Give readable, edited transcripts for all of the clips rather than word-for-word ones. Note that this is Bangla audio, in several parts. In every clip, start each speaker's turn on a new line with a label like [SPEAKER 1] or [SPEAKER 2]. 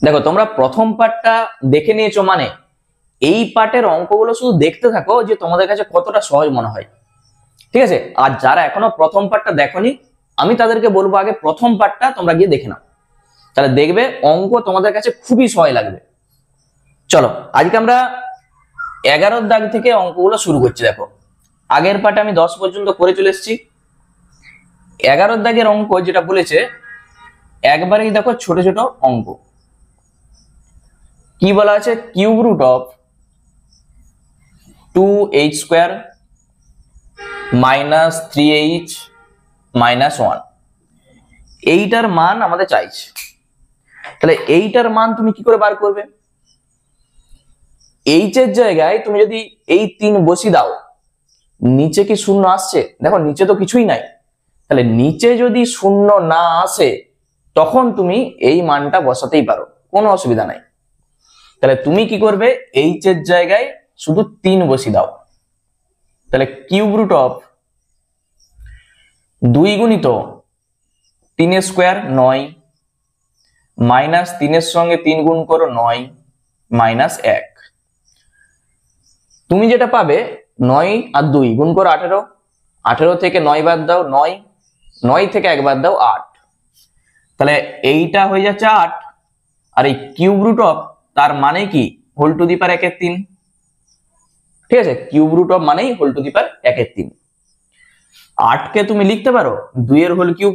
[SPEAKER 1] দেখো তোমরা প্রথম পার্টটা দেখে নিয়েছো, মানে এই পার্টের অঙ্কগুলো শুধু দেখতে থাকো যে তোমাদের কাছে কতটা সহজ মনে হয়। ঠিক আছে, আর যারা এখনো প্রথম পার্টটা দেখোনি আমি তাদেরকে বলবো আগে প্রথম পার্টটা তোমরা গিয়ে দেখে নাও, তাহলে দেখবে অঙ্ক তোমাদের কাছে খুবই সহজ লাগবে। চলো আজকে আমরা 11 দাগ থেকে অঙ্কগুলো শুরু করছি। দেখো আগের পার্টে আমি 10 পর্যন্ত করে চলে এসেছি। 11 দাগের অঙ্ক যেটা বলেছে একবারেই দেখো ছোট ছোট অঙ্ক। কি বলা আছে? Cube root of 2h square minus 3h minus 1, এইটার মান আমাদের চাইছে। তাহলে এইটার মান তুমি কি করে বার করবে? এইচ এর জায়গায় তুমি যদি এই 3 বসিয়ে দাও, নিচে কি শূন্য আসছে? দেখো নিচে তো কিছুই নাই, তাহলে নিচে যদি শূন্য না আসে তখন তুমি এই মানটা বসাতেই পারো, কোনো অসুবিধা নাই। তাহলে তুমি কি করবে? এইচ এর জায়গায় শুধু 3 বসিয়ে দাও। তাহলে কিউব রুট অফ 2 গুণিত 3 স্কোয়ার 9 মাইনাস 3 এর সঙ্গে 3 গুণ করো 9 মাইনাস 1। তুমি যেটা পাবে 9 আর 2 গুণ করো 18, 18 থেকে 9 বাদ দাও 9, 9 থেকে 1 বাদ দাও 8। তাহলে এইটা হয়ে যাচ্ছে 8, আর এই কিউব রুট অফ তার মানে কি? হোল টু দি পাওয়ার 1/3। ঠিক আছে, কিউব রুট অফ মানেই হোল টু দি পাওয়ার 1/3। 8 কে তুমি লিখতে পারো 2 এর হোল কিউব,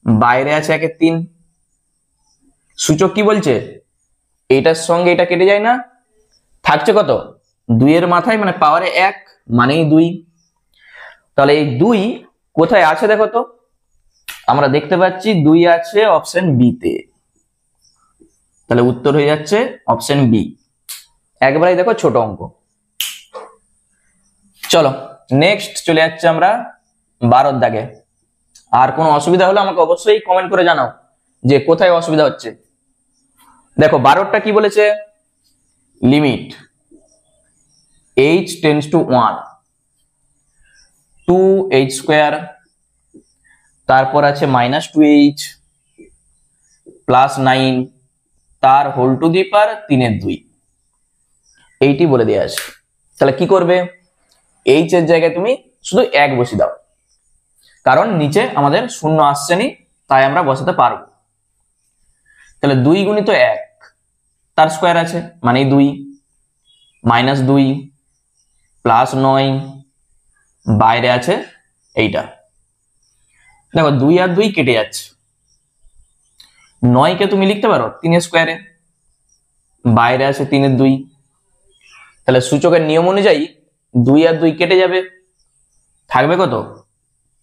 [SPEAKER 1] বাইরে আছে 1/3। সূচক কি বলছে? এইটার সঙ্গে এটা কেটে যায় না, থাকছে কত? 2 এর মাথায় মানে পাওয়ারে 1 মানেই 2। তাহলে এই 2 কোথায় আছে দেখো তো? আমরা দেখতে পাচ্ছি 2 আছে অপশন বি তে। তাহলে উত্তর হয়ে যাচ্ছে অপশন বি। একবারেই দেখো ছোট অঙ্ক। চলো নেক্সট চলে যাচ্ছে আমরা 12 দাগে। আর কোনো অসুবিধা হলে আমাকে অবশ্যই কমেন্ট করে জানাও যে কোথায় অসুবিধা হচ্ছে। দেখো 12টা কি বলেছে? Limit h tends to 1 2h square, তারপর আছে মাইনাস 2h প্লাস 9 তার হোল টু দি পাওয়ার 3/2, এইটি বলে দেওয়া আছে। তাহলে কি করবে? h এর জায়গায় তুমি শুধু 1 বসিয়ে দাও, কারণ নিচে আমাদের শূন্য আসছে নি, তাই আমরা বসাতে পারবো। তাহলে 2 গুণিত 1 তার স্কোয়ার আছে মানে 2 মাইনাস 2 প্লাস 9, বাইরে আছে এইটা। দেখো 2 আর 2 কেটে যাচ্ছে, 9 কে তুমি লিখতে পারো 3 স্কোয়ারে, বাইরে আছে 3/2। তাহলে সূচকের নিয়ম অনুযায়ী 2 আর 2 কেটে যাবে, থাকবে কত?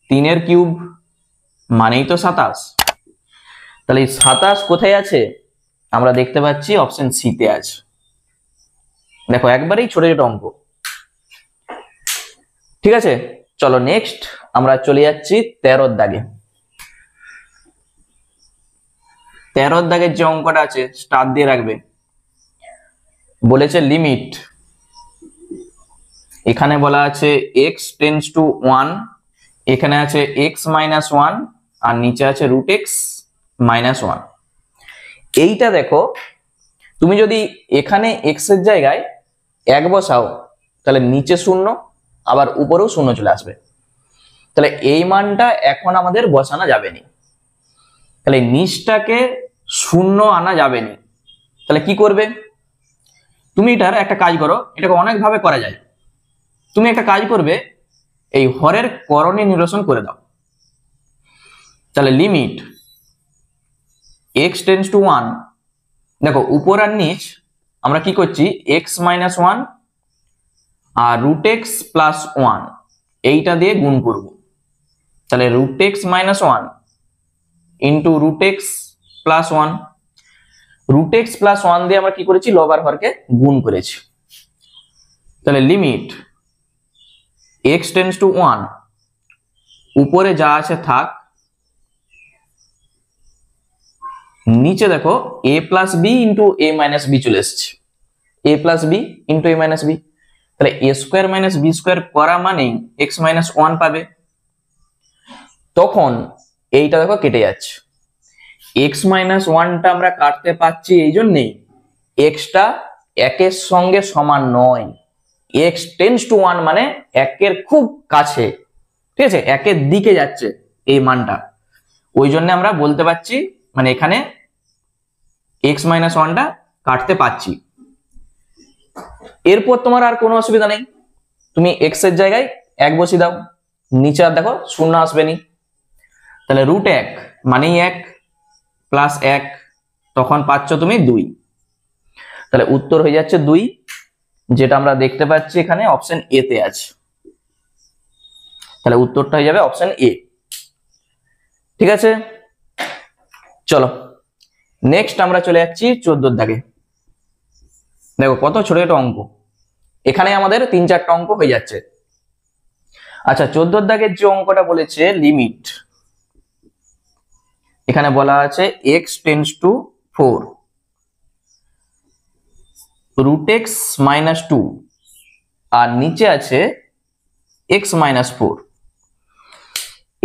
[SPEAKER 1] 3 এর কিউব মানেই তো 27। তাহলে এই 27 কোথায় আছে? আমরা দেখতে পাচ্ছি অপশন সি তে আছে। দেখো একবারেই ছোট ছোট অঙ্ক। ঠিক আছে, চলো নেক্সট আমরা চলে যাচ্ছি 13 দাগে। 13 দাগের যে অঙ্কটা আছে স্টার দিয়ে রাখবে। বলেছে লিমিট, এখানে বলা আছে x টেন্ডস টু 1, এখানে আছে x মাইনাস 1 আর নিচে আছে রুট x মাইনাস 1। এইটা দেখো তুমি যদি এখানে x এর জায়গায় 1 বসাও তাহলে নিচে শূন্য, আবার উপরেও শূন্য চলে আসবে। তাহলে এই মানটা এখন আমাদের বসানো যাবে না, তাহলে নিচটাকে শূন্য আনা যাবে না। তাহলে কি করবে? তুমি এটার একটা কাজ করো, এটাকে অনেক ভাবে করা যায়। তুমি একটা কাজ করবে, এই হরের করণে নিরসন করে দাও। তাহলে লিমিট x টেন্ডস টু 1, দেখো উপর আর নিচ আমরা কি করছি? x মাইনাস 1 আর রুট x প্লাস 1 এইটা দিয়ে গুণ করব। তাহলে root x minus 1 into root x plus 1, root x plus 1 দিয়ে আমরা কি করেছি? লব আর হরকে গুণ করেছি। তাহলে লিমিট x টেন্ডস টু 1, উপরে যা আছে থাক, নিচে দেখো a plus B into a minus B চলে এসছে, a plus B into a minus B. তাহলে a square minus B square করা মানেই x মাইনাস 1 পাবে। তখন এইটা দেখো কেটে যাচ্ছে, এক্স মাইনাস ওয়ানটা আমরা কাটতে পাচ্ছি এই জন্যেই এক্সটা একের সঙ্গে সমান নয়। এক্স টেন্স টু ওয়ান মানে একের খুব কাছে, ঠিক আছে, একের দিকে যাচ্ছে এই মানটা, ওই জন্য আমরা বলতে পারছি মানে এখানে এক্স মাইনাস ওয়ানটা কাটতে পাচ্ছি। এরপর তোমার আর কোনো অসুবিধা নেই, তুমি এক্স এর জায়গায় এক বসিয়ে দাও, নিচে আর দেখো শূন্য আসবে নি, তাহলে রুট এক মানেই এক প্লাস এক, তখন পাচ্ছ তুমি 2, তাহলে উত্তর হয়ে যাচ্ছে 2, যেটা আমরা দেখতে পাচ্ছি এখানে অপশন এ তে আছে। তাহলে উত্তরটা হয়ে যাবে অপশন এ। ঠিক আছে, চলো নেক্সট আমরা চলে যাচ্ছি 14 দাগে। দেখো কত ছোট ছোট অঙ্ক, এখানে আমাদের 3-4টা অঙ্ক হয়ে যাচ্ছে। আচ্ছা 14 দাগের যে অঙ্কটা বলেছে লিমিট, এখানে বলা আছে x tends to 4 root X minus 2 আর নিচে আছে x মাইনাস 4।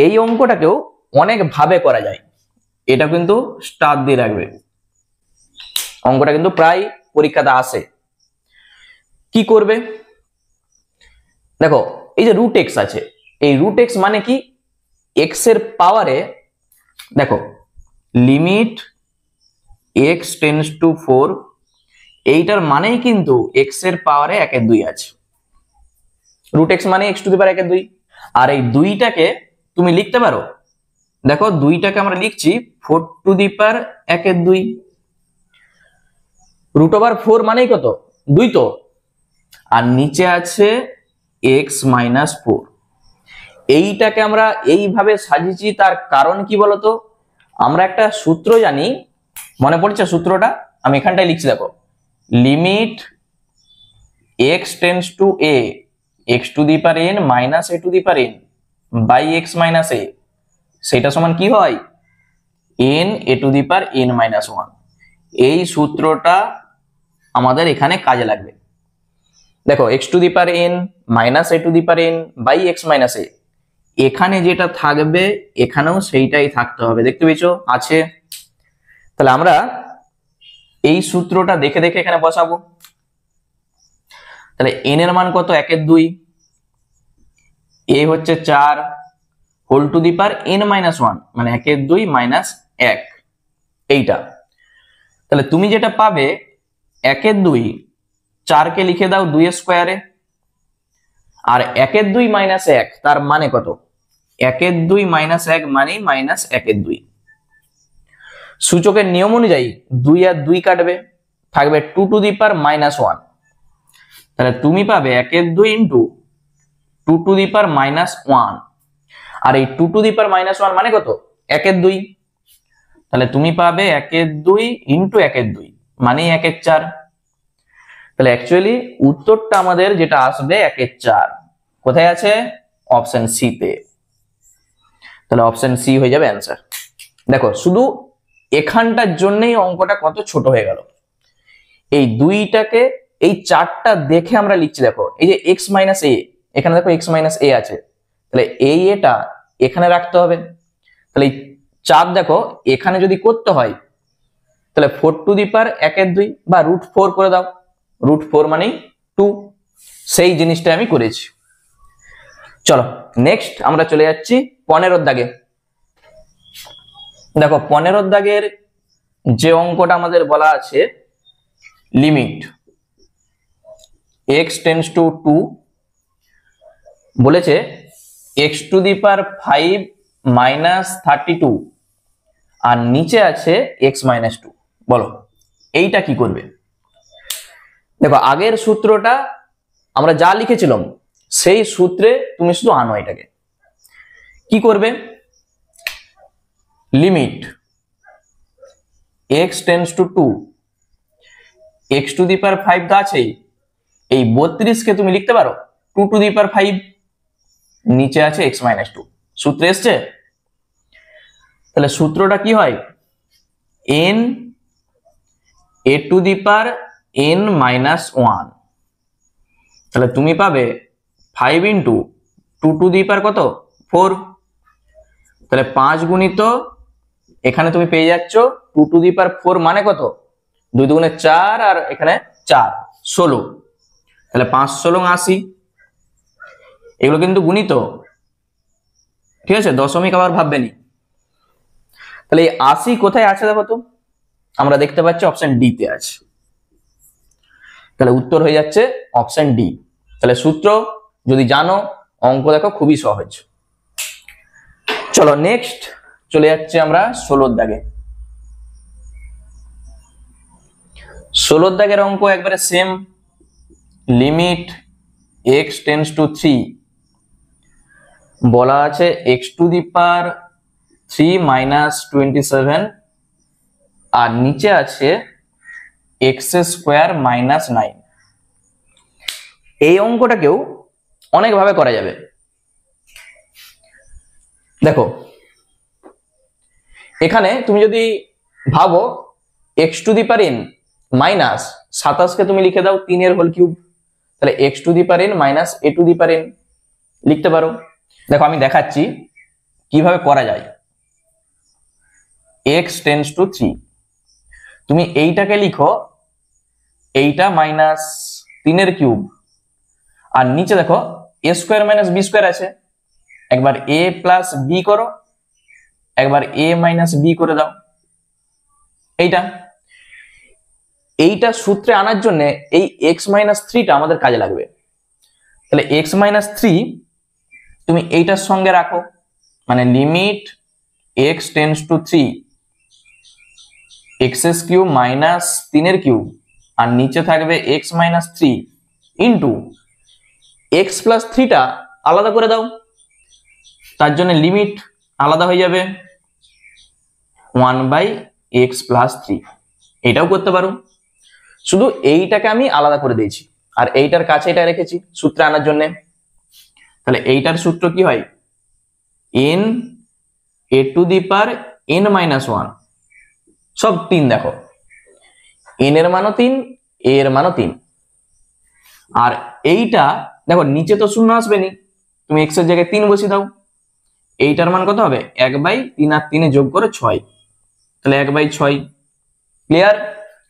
[SPEAKER 1] এই অঙ্কটাকেও অনেক ভাবে করা যায়, এটা কিন্তু স্টার দিয়ে রাখবে, অঙ্কটা কিন্তু প্রায় পরীক্ষাতে আসে। কি করবে দেখো, এই যে রুট এক্স আছে, এই রুট এক্স মানে কি, এক্স এর পাওয়ারে দেখো লিমিট এক্স টেন্ডস টু 4, এইটার মানেই কিন্তু এক্স এর পাওয়ারে 1/2 আছে, রুট এক্স মানে এক্স টু দি পাওয়ার 1/2। আর এই 2টাকে তুমি লিখতে পারো, দেখো 2টাকে আমরা লিখছি 4 to the power 1/2, root over 4 মানেই কত 2 তো, আর নিচে আছে x মাইনাস 4। এইটাকে আমরা এইভাবে সাজিয়েছি, তার কারণ কি বলতো, আমরা একটা সূত্র জানি, মনে পড়ছে সূত্রটা, আমি এখানটায় লিখছি দেখো, limit x tends to a x to the power n minus a to the power n by x minus a, সেটা সমান কি হয় n a to the power n minus 1। এই সূত্রটা আমাদের এখানে কাজে লাগবে। দেখো x to the power n minus a to the power n by x minus a, এখানে যেটা থাকবে এখানেও সেইটাই থাকতে হবে, দেখতে পেয়েছো আছে। তাহলে আমরা এই সূত্রটা দেখে দেখে এখানে বসাবো। তাহলে n এর মান কত 1/2, a হচ্ছে 4 whole to the power n minus 1 মানে 1/2 মাইনাস 1, এইটা। তাহলে তুমি যেটা পাবে 1/2, 4 কে লিখে দাও 2 এর স্কোয়ারে, আর 1/2 মাইনাস 1 তার মানে কত, 1/2 মাইনাস 1 মানে মাইনাস 1/2। সূচকের নিয়ম অনুযায়ী 2 আর 2 কাটবে, থাকবে 2 টু দি পাওয়ার মাইনাস 1, তাহলে তুমি পাবে 1/2 into 2 to the power minus 1, আর এই 2 টু দি পাওয়ার মাইনাস 1 মানে কত 1/2, তাহলে তুমি পাবে 1/2 ইন্টু 1/2 মানে 1/4। তাহলে অ্যাকচুয়ালি উত্তরটা আমাদের যেটা আসবে 1/4, কোথায় আছে অপশন সি তে। তাহলে অপশন সি হয়ে যাবে অ্যান্সার। দেখো শুধু এখানটার জন্যই অঙ্কটা কত ছোট হয়ে গেল, এই 2টাকে এই 4টা দেখে আমরা লিখছি। দেখো এই যে x মাইনাস a, এখানে দেখো x মাইনাস a আছে, তাহলে এই এটা এখানে রাখতে হবে। তাহলে এই 4 দেখো এখানে যদি করতে হয় তাহলে 4 টু দি পাওয়ার 1/2 বা রুট 4 করে দাও, রুট 4 মানে 2, সেই জিনিসটা আমি করেছি। চলো নেক্সট আমরা চলে যাচ্ছি 15 দাগে। দেখো 15 দাগের যে অঙ্কটা আমাদের বলা আছে লিমিট x টেন্ডস টু 2, বলেছে x to the power 5 minus 32 আর নিচে আছে x মাইনাস 2। বলো এইটা কি করবে। দেখো আগের সূত্রটা আমরা যা লিখেছিলাম সেই সূত্রে তুমি শুধু আনো, এটাকে কি করবে, limit x tends to 2 x to the power 5 তো আছেই, এই 32 কে তুমি লিখতে পারো 2 টু দি পাওয়ার 5, নিচে আছে x মাইনাস 2, সূত্রে এসছে। তাহলে সূত্রটা কি হয় n a to the power n minus 1, তাহলে তুমি পাবে 5 ইন্টু 2 টু দি পাওয়ার কত 4, তাহলে 5 গুণিত এখানে তুমি পেয়ে যাচ্ছ 2 টু দি পাওয়ার 4 মানে কত, 2 দুগুণে 4 আর এখানে 4 16, তাহলে 5 16 80। এগুলো কিন্তু গুণিত, ঠিক আছে, দশমিক আবার ভাববে নি। তাহলে এই 80 কোথায় আছে দেখো তো, আমরা দেখতে পাচ্ছি অপশন ডি তে আছে। তাহলে উত্তর হয়ে যাচ্ছে অপশন ডি। তাহলে সূত্র যদি জানো, অঙ্ক দেখো খুবই সহজ। চলো নেক্সট চলে যাচ্ছে আমরা 16 দাগে। 16 দাগের অঙ্ক একবারে same, limit x tends two 3, বলা আছে x to the power 3 minus 27, আর নিচে আছে x স্কোয়ার মাইনাস 9। এই অঙ্কটাকেও অনেকভাবে করা যাবে। দেখো এখানে তুমি যদি ভাবো x to the power n minus 27 কে তুমি লিখে দাও 3 এর হোল কিউব, তাহলে x to the power n minus a to the power n লিখতে পারো। দেখো আমি দেখাচ্ছি কিভাবে করা যায়। x টেন্ডস টু 3, তুমি এইটাকে লিখো, এইটা মাইনাস 3 এর কিউব, আর নিচে দেখো a square minus B square আছে, একবার a প্লাস বি করো, একবার a মাইনাস বি করে দাও। এইটা সূত্রে আনার জন্য এই x মাইনাস 3টা আমাদের কাজে লাগবে। তাহলে x মাইনাস 3 তুমি এইটার সঙ্গে রাখো, মানে limit x tends two 3 x cube minus 3 এর কিউব, আর নিচে থাকবে x minus 3 into x plus 3টা আলাদা করে দাও, তার জন্য লিমিট আলাদা হয়ে যাবে 1/x প্লাস 3। এটাও করতে পারো, শুধু এইটাকে আমি আলাদা করে দিয়েছি আর এইটার কাছে এটা রেখেছি সূত্রে আনার জন্য। তাহলে এইটার সূত্র কি হয়, n a to the power n minus 1, সব 3 দেখো, n এর মানও 3, a এর মানও 3, আর এইটা দেখো নিচে তো শূন্য আসবে নি, তুমি x এর জায়গায় 3 বসিয়ে দাও, এইটার মান কত হবে 1/3 আর 3 যোগ করে 6, তাহলে 1/6। ক্লিয়ার?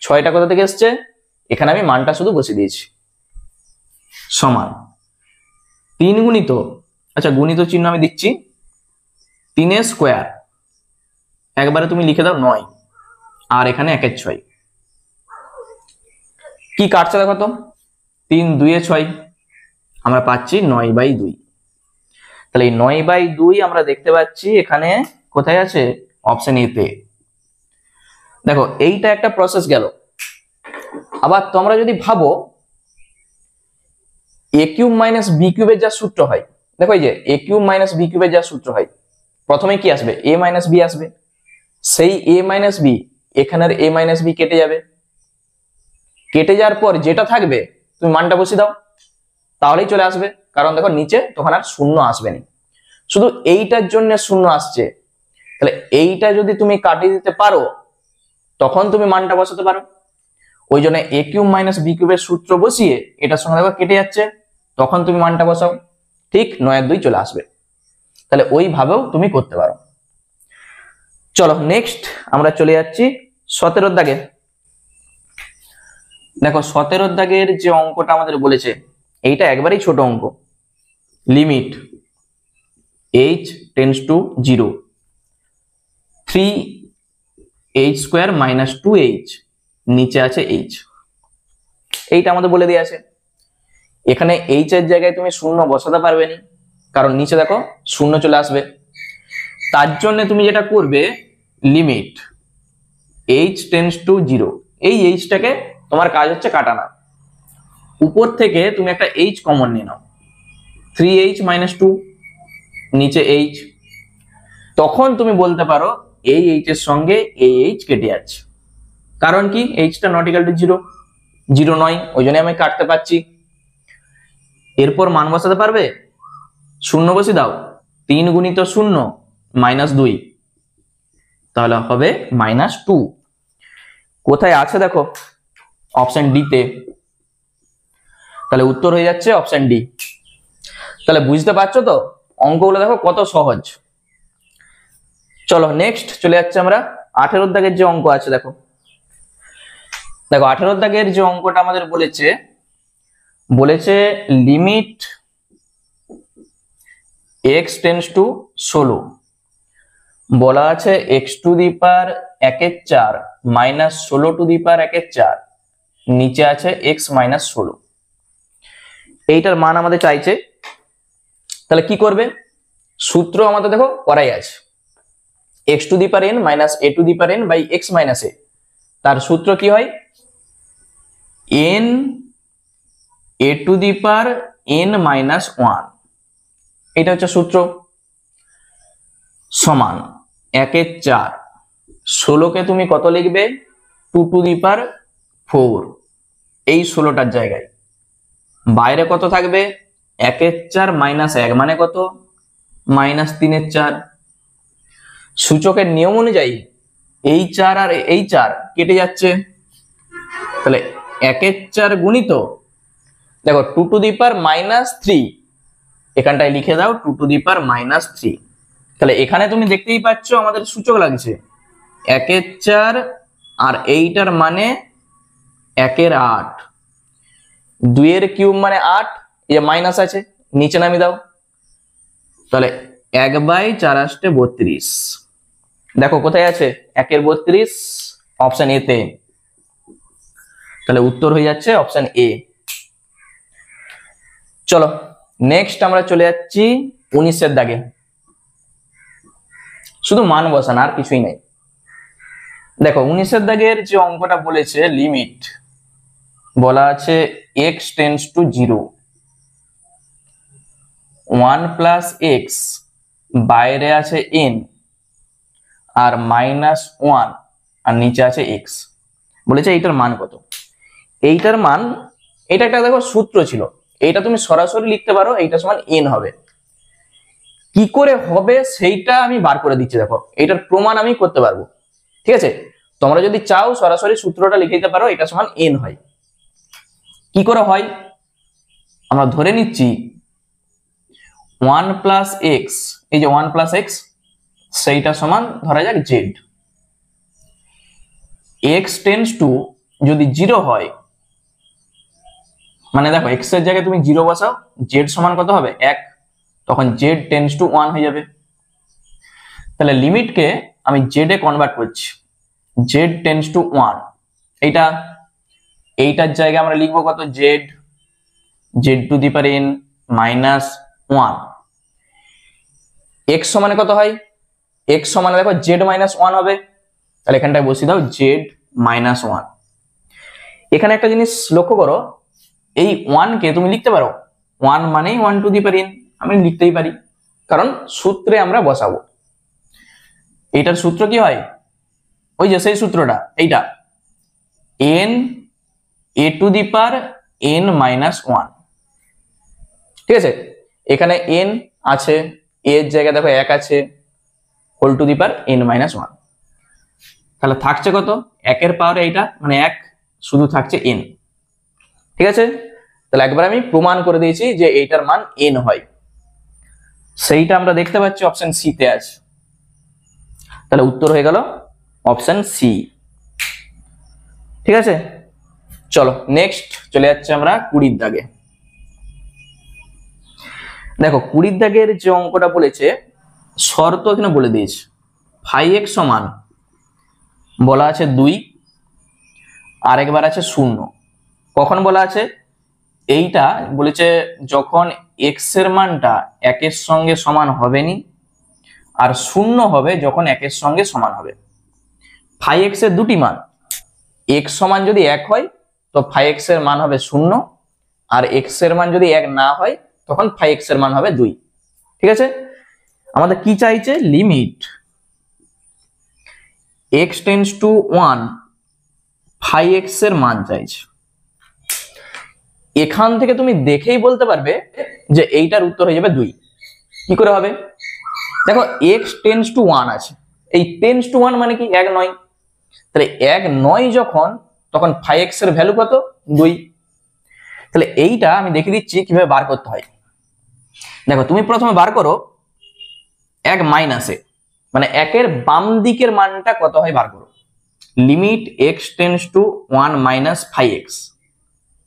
[SPEAKER 1] 6টা কোথা থেকে এসছে, এখানে আমি মানটা শুধু বসিয়ে দিয়েছি, সমান 3 গুণিত, আচ্ছা গুণিত চিহ্ন আমি দিচ্ছি, 3 এর স্কোয়ার একবারে তুমি লিখে দাও 9, আর এখানে 1 এর 6, কি কাটছে দেখো তো, 3 2 এ 6, আমরা পাচ্ছি 9/2। তাহলে এই 9/2 আমরা দেখতে পাচ্ছি এখানে কোথায় আছে, অপশন এ তে। দেখো এইটা একটা প্রসেস গেল। আবার তোমরা যদি ভাবো a কিউব মাইনাস বি কিউবের যা সূত্র হয়, দেখো এই যে a কিউব মাইনাস বি কিউবের যা সূত্র হয়, প্রথমে কি আসবে, a মাইনাস বি আসবে, সেই a মাইনাস বি এখানের a মাইনাস বি কেটে যাবে, কেটে যাওয়ার পর যেটা থাকবে তুমি মানটা বসিয়ে দাও, তাহলেই চলে আসবে। কারণ দেখো নিচে তখন আর শূন্য আসবে না, শুধু এইটার জন্য শূন্য আসছে। তাহলে এইটা যদি তুমি কাটিয়ে দিতে পারো তখন তুমি মানটা বসাতে পারো। ওই জন্য a কিউব মাইনাস বি কিউবের সূত্র বসিয়ে এটার সঙ্গে দেখো কেটে যাচ্ছে, তখন তুমি মানটা বসাও, ঠিক 9 আর 2 চলে আসবে। তাহলে ওইভাবেও তুমি করতে পারো। চলো নেক্সট আমরা চলে যাচ্ছি 17 দাগে। দেখো 17 দাগের যে অঙ্কটা আমাদের বলেছে, এইটা একবারেই ছোট অঙ্ক, limit h tends to 0 3h square minus 2h, নিচে আছে h, এইটা আমাদের বলে দিয়ে আছে। এখানে h এর জায়গায় তুমি শূন্য বসাতে পারবে না, কারণ নিচে দেখো শূন্য চলে আসবে। তার জন্য তুমি যেটা করবে, লিমিট h টেন্ডস টু 0, এই h টাকে তোমার কাজ হচ্ছে কাটানা, উপর থেকে তুমি একটা h কমন নিয়ে নাও, 3h মাইনাস 2, নিচে h, তখন তুমি বলতে পারো এই h এর সঙ্গে এই h কেটে যাচ্ছে, কারণ কি h টা নট ইকুয়াল টু 0, 0 নয়, ওই জন্য আমি কাটতে পারছি। এরপর মান বসাতে পারবে, শূন্য বসিয়ে দাও, 3 গুণিত 0 মাইনাস 2, তাহলে হবে মাইনাস 2। কোথায় আছে দেখো, অপশন ডি তে। তাহলে উত্তর হয়ে যাচ্ছে অপশন ডি। তাহলে বুঝতে পারছো তো অঙ্কগুলো দেখো কত সহজ। চলো নেক্সট চলে যাচ্ছে আমরা 18 দাগের যে অঙ্ক আছে। দেখো 18 দাগের যে অঙ্কটা আমাদের বলেছে লিমিট x টেন্ডস টু 16, বলা আছে x to the power 1/4 minus 16 to the power 1/4, নিচে আছে x মাইনাস 16। এইটার মান আমাদের চাইছে। তাহলে কি করবে? সূত্র আমাদের দেখো করাই আছে, x to the power n minus a to the power n by x minus a। তার সূত্র কি হয়? n a to the power n minus 1, এটা হচ্ছে সূত্র, সমান 1/4। 16কে তুমি কত লিখবে? 2 টু দি পাওয়ার 4, এই 16টার জায়গায় বাইরে কত থাকবে? 1/4 মাইনাস 1 মানে কত? মাইনাস 3/4। সূচকের নিয়ম অনুযায়ী এই 4 আর এই 4 কেটে যাচ্ছে, তাহলে 1/4 গুণিত দেখো 2 টু দি পাওয়ার মাইনাস 3, এখানটায় লিখে দাও 2 টু দি পাওয়ার মাইনাস 3। তাহলে এখানে তুমি দেখতেই পাচ্ছ আমাদের সূচক লাগছে 1/4 আর এইটার মানে 1/8, 2 এর কিউব মানে 8, এই মাইনাস আছে নিচে নামিয়ে দাও, তাহলে 1/4 দেখো কোথায় আছে? 1/32, অপশন এ তে। তাহলে উত্তর হয়ে যাচ্ছে অপশন এ। চলো নেক্সট আমরা চলে যাচ্ছি 19 দাগে। শুধু মান বসান, আর কিছুই নাই। দেখো 19 দাগের যে অঙ্কটা বলেছে লিমিট, বলা আছে x tends to 0, 1 plus x, বাইরে আছে n আর মাইনাস 1 আর নিচে আছে x। বলেছে এইটার মান কত? এইটার মান, এটা একটা দেখো সূত্র ছিল, এইটা তুমি সরাসরি লিখতে পারো, এইটা সমান n হবে। কি করে হবে সেইটা আমি বার করে দিচ্ছি। দেখো এটার প্রমাণ আমি করতে পারবো, ঠিক আছে? তোমরা যদি চাও সরাসরি সূত্রটা লিখে দিতে পারো, এটা সমান n হয়। কি করে হয়? আমরা ধরে নিচ্ছি 1 প্লাস x, এই যে 1 প্লাস x, সেইটা সমান ধরা যাক z। x টেন্ডস টু যদি 0 হয়, মানে দেখো x এর জায়গায় তুমি 0 বসাও, z সমান কত হবে? 1, তখন z টেন্ডস টু 1 হয়ে যাবে। তাহলে লিমিটকে আমি z এ কনভার্ট করছি, z টেন্ডস টু 1। এইটার জায়গায় আমরা লিখবো কত? z two the power n minus 1। x সমানে কত হয়? x সমানে দেখো z মাইনাস 1 হবে, তাহলে এখানটায় বসিয়ে দাও z মাইনাস 1। এখানে একটা জিনিস লক্ষ্য করো, এই 1 কে তুমি লিখতে পারো 1 মানেই 1 টু দি পাওয়ার n, আমি লিখতেই পারি, কারণ সূত্রে আমরা বসাবো। এটার সূত্র কি হয়? ওই যে সেই সূত্রটা, এইটা n a to the power n minus 1, ঠিক আছে? এখানে n আছে, a এর জায়গায় দেখো 1 আছে, whole to the power n minus 1। তাহলে থাকছে কত? 1 এর পাওয়ারে এইটা মানে 1, শুধু থাকছে n, ঠিক আছে? তাহলে একবার আমি প্রমাণ করে দিয়েছি যে এইটার মান n হয়, সেইটা আমরা দেখতে পাচ্ছি অপশন সি তে আছে। তাহলে উত্তর হয়ে গেল অপশন সি, ঠিক আছে? চলো নেক্সট চলে যাচ্ছে আমরা 20 দাগে। দেখো 20 দাগের যে অঙ্কটা বলেছে, শর্ত এখানে বলে দিয়েছে 5x সমান, বলা আছে 2, আরেকবার আছে 0। কখন বলা আছে? এইটা বলেছে যখন x এর মানটা 1 এর সঙ্গে সমান হবে নি, আর 0 হবে যখন 1 এর সঙ্গে সমান হবে। 5x এর দুটি মান, x সমান যদি 1 হয় তো 5x এর মান হবে 0, আর x এর মান যদি 1 না হয় তখন 5x এর মান হবে 2, ঠিক আছে? আমাদের কি চাইছে? Limit x tends to 1, 5x এর মান চাইছে। এখান থেকে তুমি দেখেই বলতে পারবে যে এইটার উত্তর হয়ে যাবে 2। কি করে হবে? দেখো x টেন্ডস টু 1 আছে, এই টেন্ডস টু 1 মানে কি? 1 নয়, তাহলে 1 নয় যখন, তখন 5x এর ভ্যালু কত? 2। তাহলে এইটা আমি দেখিয়ে দিচ্ছি কিভাবে বার করতে হয়। দেখো তুমি প্রথমে বার করো 1 মাইনাসে, মানে একের বাম দিকের মানটা কত হয় বার করো। Limit x tends to 1 minus 5x,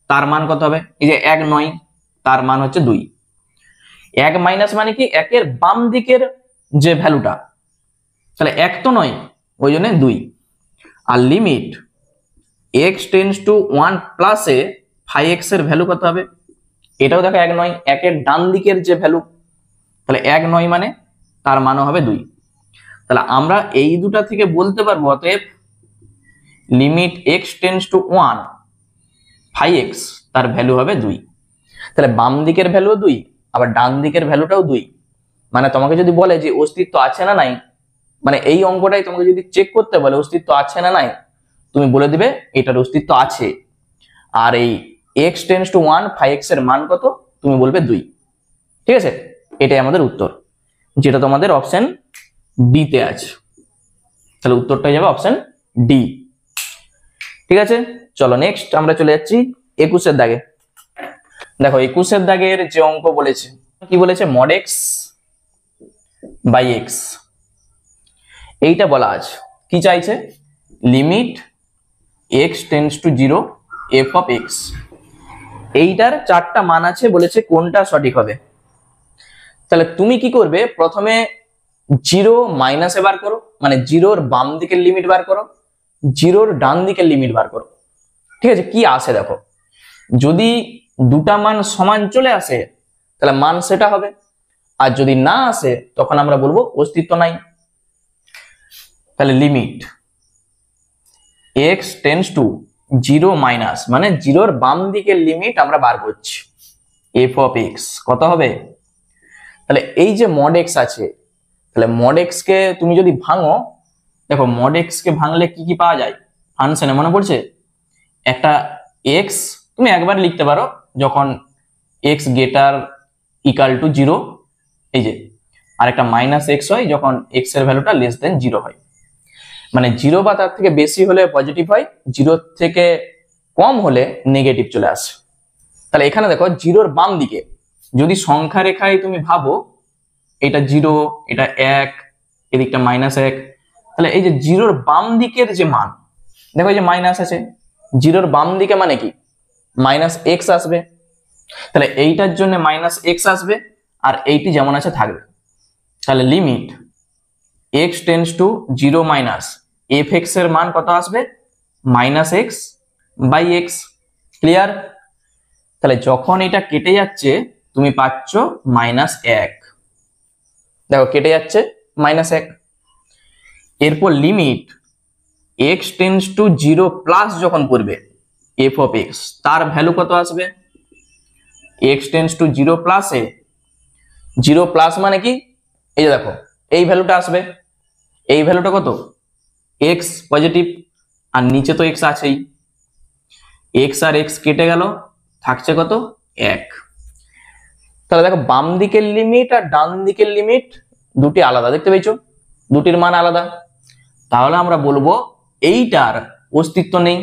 [SPEAKER 1] তার মান কত হবে? এই যে 1 নয়, তার মান হচ্ছে 2। 1 মাইনাস মানে কি একের বাম দিকের যে ভ্যালুটা, তাহলে 1 তো নয়, ওই জন্য 2। আর limit x tends to 1 plus a 5x এর ভ্যালু কত হবে? এটাও দেখো 1 নয়, একের ডান দিকের যে ভ্যালু, তাহলে 1 নয় মানে তার মানও হবে 2। তাহলে আমরা এই দুটা থেকে বলতে পারবো অতএব limit x tends to 1 5x তার ভ্যালু হবে 2। তাহলে বাম দিকের ভ্যালু 2, আবার ডান দিকের ভ্যালুটাও 2। মানে তোমাকে যদি বলে যে অস্তিত্ব আছে না নাই, মানে এই অঙ্কটাই তোমাকে যদি চেক করতে বলে অস্তিত্ব আছে না নাই, তুমি বলে দিবে এটার অস্তিত্ব আছে। আর এই x টেন্ডস টু 1 5x এর মান কত, তুমি বলবে 2। ঠিক আছে, এটাই আমাদের উত্তর, যেটা তোমাদের অপশন ডি তে আছে। তাহলে উত্তরটা যাবে অপশন ডি। ঠিক আছে, চলো নেক্সট আমরা চলে যাচ্ছি 21 এর দাগে। দেখো 21 এর দাগের যে অঙ্ক বলেছে, কি বলেছে? mod x বাই x, এইটা বলা আছে। কি চাইছে? Limit x tends to 0 f of x। এইটার 4টা মান আছে, বলেছে কোনটা সঠিক হবে। তাহলে তুমি কি করবে? প্রথমে 0 মাইনাস এ বার করো, মানে 0-র বাম দিকের লিমিট বার করো, 0-র ডান দিকের লিমিট বার করো। ঠিক আছে, কি আসে দেখো। যদি দুটা মান সমান চলে আসে তাহলে মান সেটা হবে, আর যদি না আসে তখন আমরা বলবো অস্তিত্ব নাই। তাহলে limit x tends to 0 minus, মানে 0-র বাম দিকের লিমিট আমরা বার করছি, f অফ x কত হবে? তাহলে এই যে mod x আছে, তাহলে mod x কে তুমি যদি ভাঙো, দেখো mod x কে ভাঙলে কি কি পাওয়া যায় ফাংশনে, মনে পড়ছে? একটা x তুমি একবার লিখতে পারো যখন x গ্রেটার ইকুয়াল টু 0, এই যে, আর একটা মাইনাস x হয় যখন x এর ভ্যালুটা লেস দেন 0 হয়। মানে 0 বা তার থেকে বেশি হলে পজিটিভ হয়, 0 থেকে কম হলে নেগেটিভ চলে আসে। তাহলে এখানে দেখো 0-র বাম দিকে যদি সংখ্যা রেখায় তুমি ভাবো, এটা 0, এটা 1, এদিকটা -1, তাহলে এই যে 0-র বাম দিকের যে মান, দেখো এই যে মাইনাস আছে, 0-র বাম দিকে মানে কি -x আসবে। তাহলে এইটার জন্য -x আসবে, আর এইটি যেমন আছে থাকবে। তাহলে limit x tends to 0 minus fx এর মান কত আসবে? -x by x। ক্লিয়ার? তাহলে যখন এটা কেটে যাচ্ছে তুমি পাচ্ছ -1, দেখো কেটে যাচ্ছে -1। এরপর limit x tends to 0 plus যখন করবে f অফ x, তার ভ্যালু কত আসবে? x টেন্ডস টু 0 প্লাসে, 0 প্লাস মানে কি, এই যে দেখো এই ভ্যালুটা আসবে। এই ভ্যালুটা কত? x পজিটিভ, আর নিচে তো x আছেই, x আর x কেটে গেল, থাকছে কত? 1। তাহলে দেখো বাম দিকের লিমিট আর ডান দিকের লিমিট দুটি আলাদা, দেখতে পেয়েছো? দুটির মান আলাদা। তাহলে আমরা বলবো এইটার অস্তিত্ব নেই।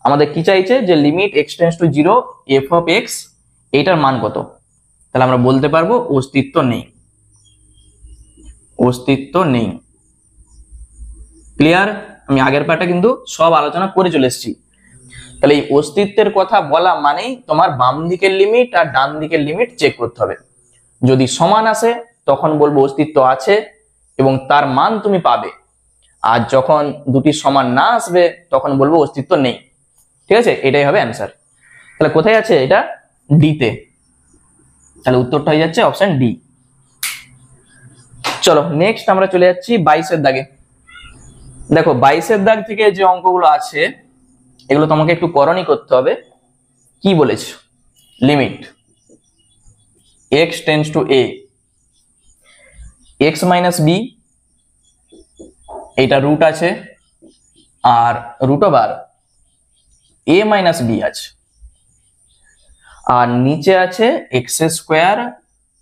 [SPEAKER 1] আমাদের কি চাইছে? যে limit x tends to 0 f of x, এইটার মান কত? তাহলে আমরা বলতে পারবো অস্তিত্ব নেই, অস্তিত্ব নেই। ক্লিয়ার? আমি আগের পার্টে কিন্তু সব আলোচনা করে চলে এসেছি। তাহলে এই অস্তিত্বের কথা বলা মানেই তোমার বাম দিকের লিমিট আর ডান দিকের লিমিট চেক করতে হবে। যদি সমান আসে তখন বলবো অস্তিত্ব আছে এবং তার মান তুমি পাবে, আর যখন দুটি সমান না আসবে তখন বলবো অস্তিত্ব নেই। ঠিক আছে, এটাই হবে অ্যান্সার। তাহলে কোথায় আছে এটা? ডি তে। তাহলে উত্তরটা হয়ে যাচ্ছে অপশন ডি। চলো নেক্সট আমরা চলে যাচ্ছি 22 এর দাগে। দেখো 22 এর দাগ থেকে যে অঙ্কগুলো আছে এগুলো তোমাকে একটু করণী করতে হবে। কি বলেছে? Limit x tends to a x minus b, এটা রুট আছে, আর root over a minus b আছে, আর নিচে আছে x square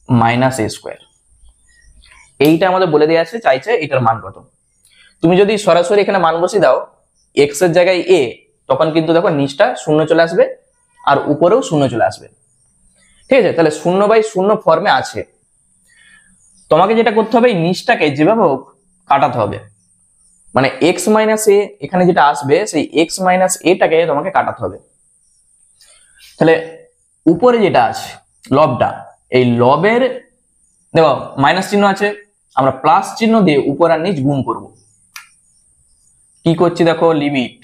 [SPEAKER 1] minus a square. এইটা আমাদের বলে দেওয়া আছে, চাইছে এটার মান কত। তুমি যদি সরাসরি এখানে মান বসিয়ে দাও x এর জায়গায় a, তখন কিন্তু দেখো নিচটা 0 চলে আসবে আর উপরেও 0 চলে আসবে। ঠিক আছে, তাহলে 0/0 ফর্মে আছে। তোমাকে যেটা করতে হবে এই নিচটাকে যেভাবে হোক কাটাতে হবে, মানে এক্স মাইনাস এ এখানে যেটা আসবে সেই এক্স মাইনাস এটাকে তোমাকে কাটাতে হবে। তাহলে উপরে যেটা আছে লবটা, এই লবের দেখো মাইনাস চিহ্ন আছে, আমরা প্লাস চিহ্ন দিয়ে উপর আর নিচ গুণ করব। কি করছি দেখো, limit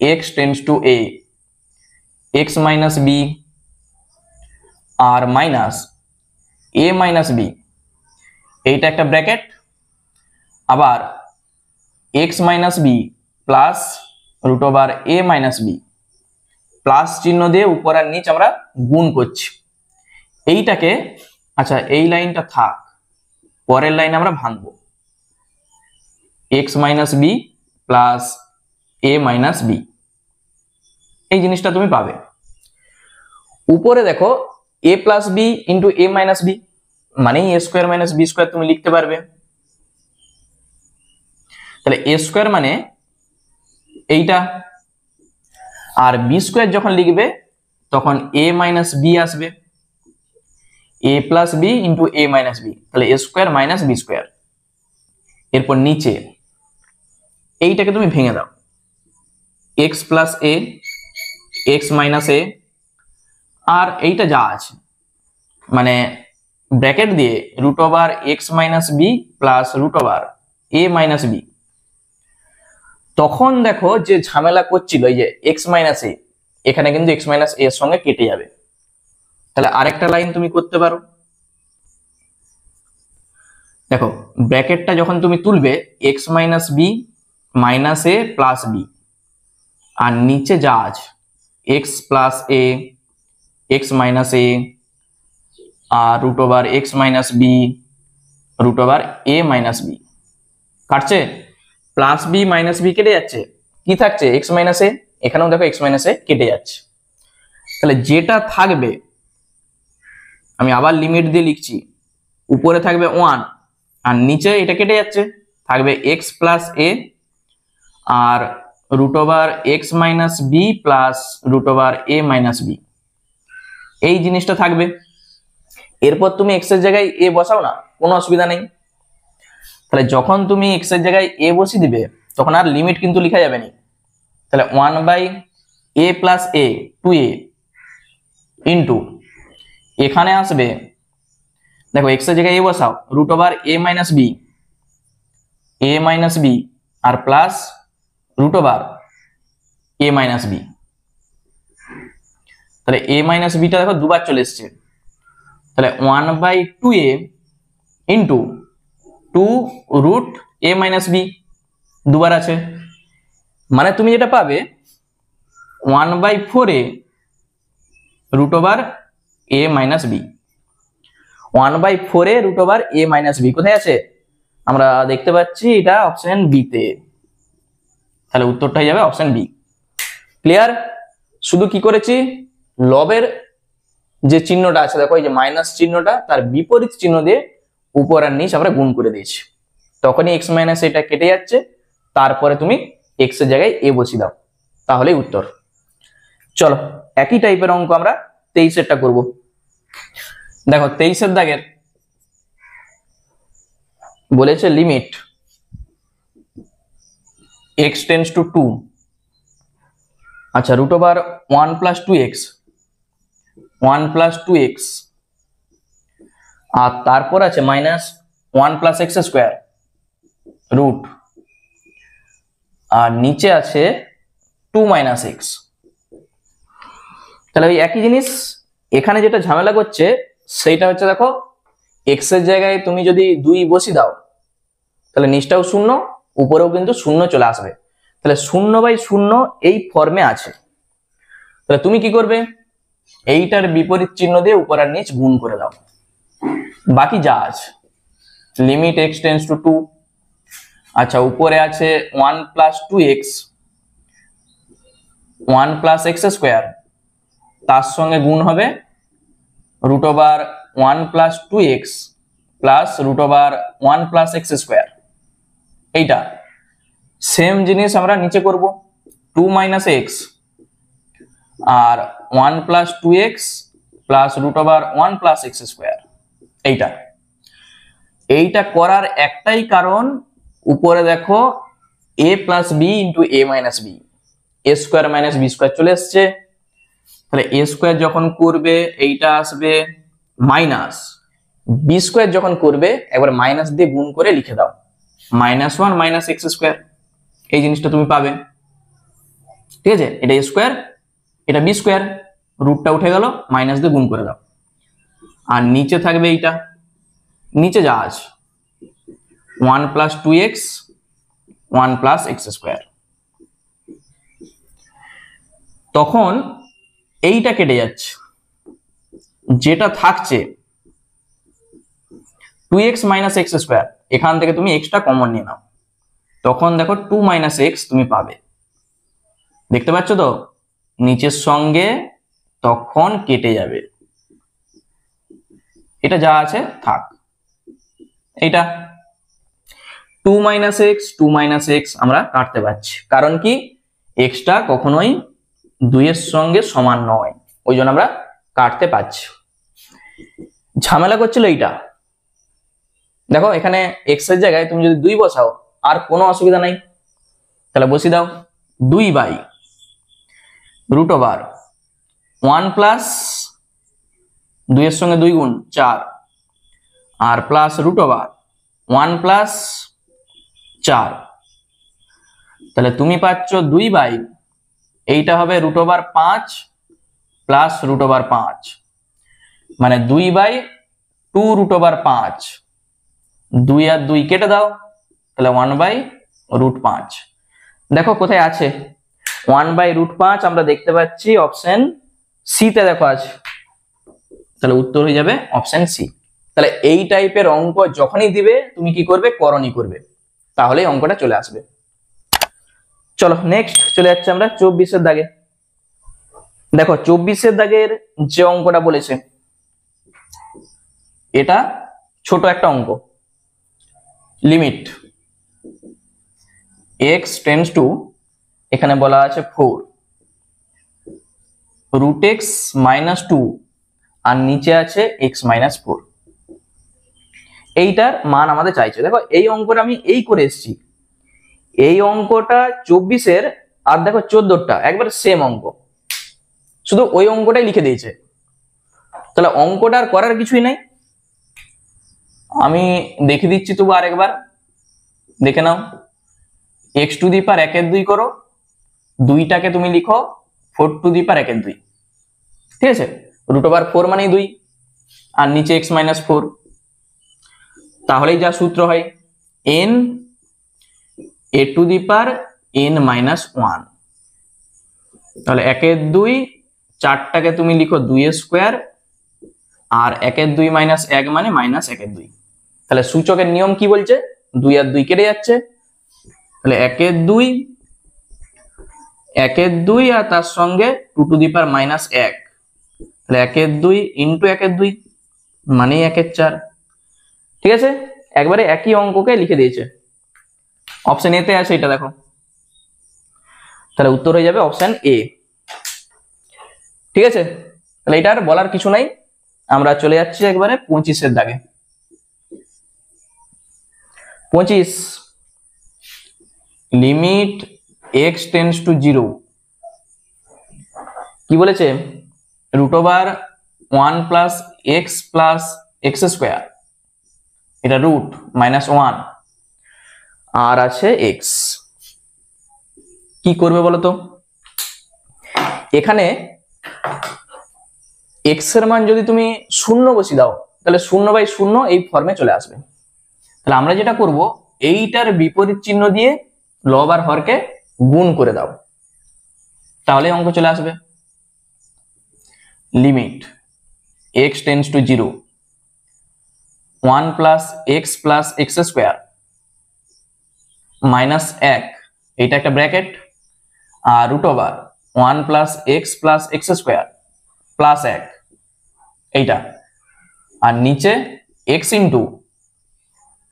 [SPEAKER 1] x tends to a x minus B আর মাইনাস এ মাইনাস বি, এইটা একটা ব্র্যাকেট, আবার x minus b plus root over এ মাইনাস বি, প্লাস চিহ্ন দিয়ে উপর আর নিচ আমরা গুণ করছি এইটাকে। আচ্ছা এই লাইনটা থাক, পরের লাইন আমরা ভাঙবো, এক্স মাইনাস বি প্লাস এ মাইনাস বি, এই জিনিসটা তুমি পাবে। উপরে দেখো এ plus B into a minus B, মানে এ স্কোয়ার মাইনাস বি স্কোয়ার তুমি লিখতে পারবে। তাহলে এ স্কোয়ার মানে এইটা, আর বি স্কোয়ার যখন লিখবে তখন এ মাইনাস বি আসবে, a plus B into a minus B, তাহলে a square minus B square. এরপর নিচে এইটাকে তুমি ভেঙে দাও, x plus a x minus a, আর এইটা যা আছে মানে ব্র্যাকেট দিয়ে root over x minus b plus root over এ মাইনাস বি। তখন দেখো যে ঝামেলা করছিল এই যে এক্স মাইনাস এ, এখানে কিন্তু এক্স মাইনাস এর সঙ্গে কেটে যাবে। তাহলে আরেকটা লাইন তুমি করতে পারো, দেখো ব্র্যাকেটটা যখন তুমি তুলবে x minus b minus a plus b, আর নিচে যা আছে x plus a x minus a আর root over x minus b root over এ মাইনাস বি, কাটছে প্লাস বি মাইনাস বি কেটে যাচ্ছে, কি থাকছে এক্স মাইনাস এ, এখানেও দেখো এক্স মাইনাস এ কেটে যাচ্ছে। তাহলে যেটা থাকবে আমি আবার লিমিট দিয়ে লিখছি, উপরে থাকবে 1 আর নিচে এটা কেটে যাচ্ছে, থাকবে এক্স প্লাস এ আর root over x minus b plus root over এ মাইনাস বি, এই জিনিসটা থাকবে। এরপর তুমি এক্স এর জায়গায় এ বসাও না, কোনো অসুবিধা নেই। তাহলে যখন তুমি এক্স এর জায়গায় এ বসিয়ে দিবে তখন আর লিমিট কিন্তু লেখা যাবে না। তাহলে 1 by A plus A 2a into এখানে আসবে দেখো এক্স এর জায়গায় এ বসাও রুট ওভার এ মাইনাস বি আর প্লাস রুট ওভার এ মাইনাস বি। তাহলে এ মাইনাস বিটা দেখো দুবার চলে এসছে, তাহলে 1 by 2a into 2 root A minus B দুবার আছে, মানে তুমি যেটা পাবে 1 by 4a root over A minus B, 1 by 4a root over A minus B কোথায় আছে আমরা দেখতে পাচ্ছি, এটা অপশন বি তে। তাহলে উত্তরটা হয়ে যাবে অপশন বি। ক্লিয়ার? শুধু কি করেছি, লবের যে চিহ্নটা আছে দেখো এই যে মাইনাস চিহ্নটা, তার বিপরীত চিহ্ন দিয়ে উপর আর নিচ আমরা গুণ করে দিয়েছি, তখনই এক্স মাইনাস এটা কেটে যাচ্ছে, তারপরে তুমি এক্স এর জায়গায় এ বসিয়ে দাও, তাহলেই উত্তর। চলো একই টাইপের অঙ্ক আমরা 23-এরটা করব। দেখো 23-এর দাগের বলেছে লিমিট x টেন্ডস টু 2, আচ্ছা রুট ওভার 1 প্লাস 2x আর তারপর আছে minus 1 plus x square root, আর নিচে আছে 2 মাইনাস এক্স। তাহলে ওই একই জিনিস এখানে যেটা ঝামেলা করছে সেইটা হচ্ছে দেখো এক্স এর জায়গায় তুমি যদি 2 বসিয়ে দাও তাহলে নিচটাও 0 উপরেও কিন্তু 0 চলে আসবে, তাহলে 0/0 এই ফর্মে আছে। তাহলে তুমি কি করবে, এইটার বিপরীত চিহ্ন দিয়ে উপর আর নিচ গুণ করে দাও, বাকি যা আছে লিমিট x টেন্ডস টু 2, আচ্ছা উপরে আছে 1 plus 2x 1 plus x square, তার সঙ্গে গুণ হবে root over 1 plus 2x plus root over 1 plus x square. এইটা সেম জিনিস আমরা নিচে করব 2 মাইনাস এক্স আর 1 plus 2x plus root over 1 plus x square. এইটা করার একটাই কারণ, উপরে দেখো a plus B into a minus B, A square minus B square চলে এসছে। তাহলে এ স্কোয়ার যখন করবে এইটা আসবে মাইনাস, বি স্কোয়ার যখন করবে একবার মাইনাস দিয়ে গুণ করে লিখে দাও, -1 মাইনাস এক্স স্কোয়ার, এই জিনিসটা তুমি পাবে। ঠিক আছে, এটা এ স্কোয়ার, এটা বি স্কোয়ার, রুটটা উঠে গেল, মাইনাস দিয়ে গুণ করে দাও। আর নিচে থাকবে এইটা, নিচে যা আছে 1 plus 2x 1 plus x square. তখন এইটা কেটে যাচ্ছে, যেটা থাকছে 2x মাইনাস এক্স স্কোয়ার, এখান থেকে তুমি এক্সটা কমন নিয়ে নাও, তখন দেখো 2 মাইনাস এক্স তুমি পাবে। দেখতে পাচ্ছ তো, নিচের সঙ্গে তখন কেটে যাবে, এটা যা আছে থাক। এইটা 2 মাইনাস এক্স 2 মাইনাস এক্স আমরা কাটতে পারছি, কারণ কি এক্সটা কখনোই 2 এর সঙ্গে সমান নয়, ওই জন্য আমরা কাটতে পারছি। ঝামেলা করছিল এইটা, দেখো এখানে এক্স এর জায়গায় তুমি যদি 2 বসাও আর কোনো অসুবিধা নাই, তাহলে বসিয়ে দাও 2 বাই রুট ওভার 1 প্লাস 2 এর সঙ্গে 2 গুণ 4 আর প্লাস রুট ওভার 1 প্লাস 4। তাহলে তুমি পাচ্ছ 2 বাই, এইটা হবে root over 5 plus root over 5, মানে 2 বাই 2 রুট ওভার 5, 2 আর 2 কেটে দাও, তাহলে 1 বাই রুট 5। দেখো কোথায় আছে 1 বাই রুট 5, আমরা দেখতে পাচ্ছি অপশন সি তে দেখো আছে, তাহলে উত্তর হয়ে যাবে অপশন সি। তাহলে এই টাইপের অঙ্ক যখনই দিবে তুমি কি করবে, করণী করবে, তাহলেই অঙ্কটা চলে আসবে। চলো নেক্সট চলে যাচ্ছে আমরা 24 এর দাগে। দেখো 24 এর দাগের যে অঙ্কটা বলেছে, এটা ছোট একটা অঙ্ক, লিমিট x টেন্ডস টু, এখানে বলা আছে 4 রুট x মাইনাস 2 আর নিচে আছে x মাইনাস 4, এইটার মান আমাদের চাইছে। দেখো এই অঙ্কটা আমি এই করে এসেছি, এই অঙ্কটা 24 এর আর দেখো 14টা একবার সেম অঙ্ক, শুধু ওই অঙ্কটাই লিখে দিয়েছে, তাহলে অঙ্কটা আর করার কিছুই নাই। আমি দেখে দিচ্ছি তবু আরেকবার দেখে নাও, x টু দি পাওয়ার 1 এর 2 করো, 2টাকে তুমি লিখো 4 টু দি পাওয়ার 1 এর 2, ঠিক আছে, রুট ওভার 4 মানে 2 আর নিচে x মাইনাস 4, তাহলেই যা সূত্র হয় n a to the power n minus 1, তাহলে 1 এর 2, 4টাকে তুমি লিখো 2 এর স্কোয়ার আর 1 এর 2 মাইনাস 1 মানে মাইনাস 1 এর 2। তাহলে সূচকের নিয়ম কি বলছে, 2 আর 2 কেটে যাচ্ছে, তাহলে 1 এর 2 আর তার সঙ্গে 2 টু দি পাওয়ার মাইনাস 1, তাহলে 1 এর 2 ইন্টু 1 এর 2 মানে 1 এর 4। ঠিক আছে, একবারে একই অঙ্ককে লিখে দিয়েছে, অপশন এ তে আছে এটা দেখো, তাহলে উত্তর হয়ে যাবে অপশন এ। ঠিক আছে, তাহলে এটা আর বলার কিছু নাই, আমরা চলে যাচ্ছি একবারে 25 এর দাগে। 25 লিমিট x টেন্ডস টু 0, কি বলেছে, root over 1 plus x plus x square, এটা রুট মাইনাস 1 আর আছে x, কি করবে বলতো, এখানে x এর মান যদি তুমি 0 বসিয়ে দাও, তাহলে 0 বাই 0 এই ফর্মে চলে আসবে। তাহলে আমরা যেটা করব, এইটার বিপরীত চিহ্ন দিয়ে লব আর হরকে গুণ করে দাও, তাহলে অঙ্ক চলে আসবে। Limit x tends to 0, 1 plus x plus x square minus 1, এইটা একটা ব্র্যাকেট, আর root over 1 plus x plus x square plus 1, এইটা, আর নিচে x ইন্টু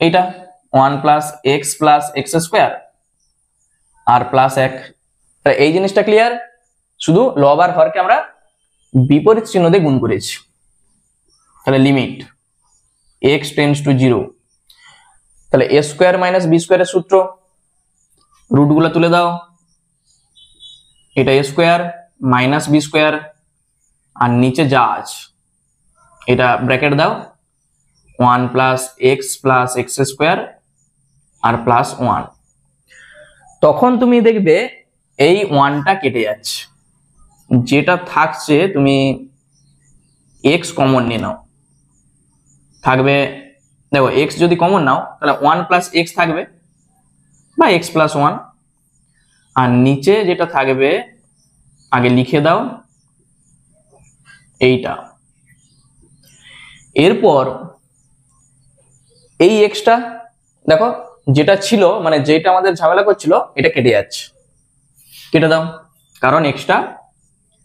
[SPEAKER 1] এইটা 1 plus x plus x square আর প্লাস 1। এই জিনিসটা ক্লিয়ার, শুধু লব আর হরকে আমরা বিপরীত চিহ্ন দিয়ে গুণ করেছি। তাহলে লিমিট x টেন্ডস টু 0, তাহলে a স্কোয়ার মাইনাস বি স্কোয়ারের সূত্র, রুট গুলো তুলে দাও, এটা a square minus B square, আর নিচে যা আছে এটা ব্র্যাকেট দাও, 1 প্লাস এক্স স্কোয়ার আর প্লাস 1। তখন তুমি দেখবে এই 1টা কেটে যাচ্ছে, যেটা থাকছে তুমি x কমন নিয়ে নাও, থাকবে দেখো x যদি কমন নাও তাহলে 1 প্লাস এক্স থাকবে বা x প্লাস 1, আর নিচে যেটা থাকবে আগে লিখে দাও এইটা। এরপর এই এক্সটা দেখো যেটা ছিল মানে যেটা আমাদের ঝামেলা করছিল এটা কেটে যাচ্ছে, কেটে দাও, কারণ এক্সটা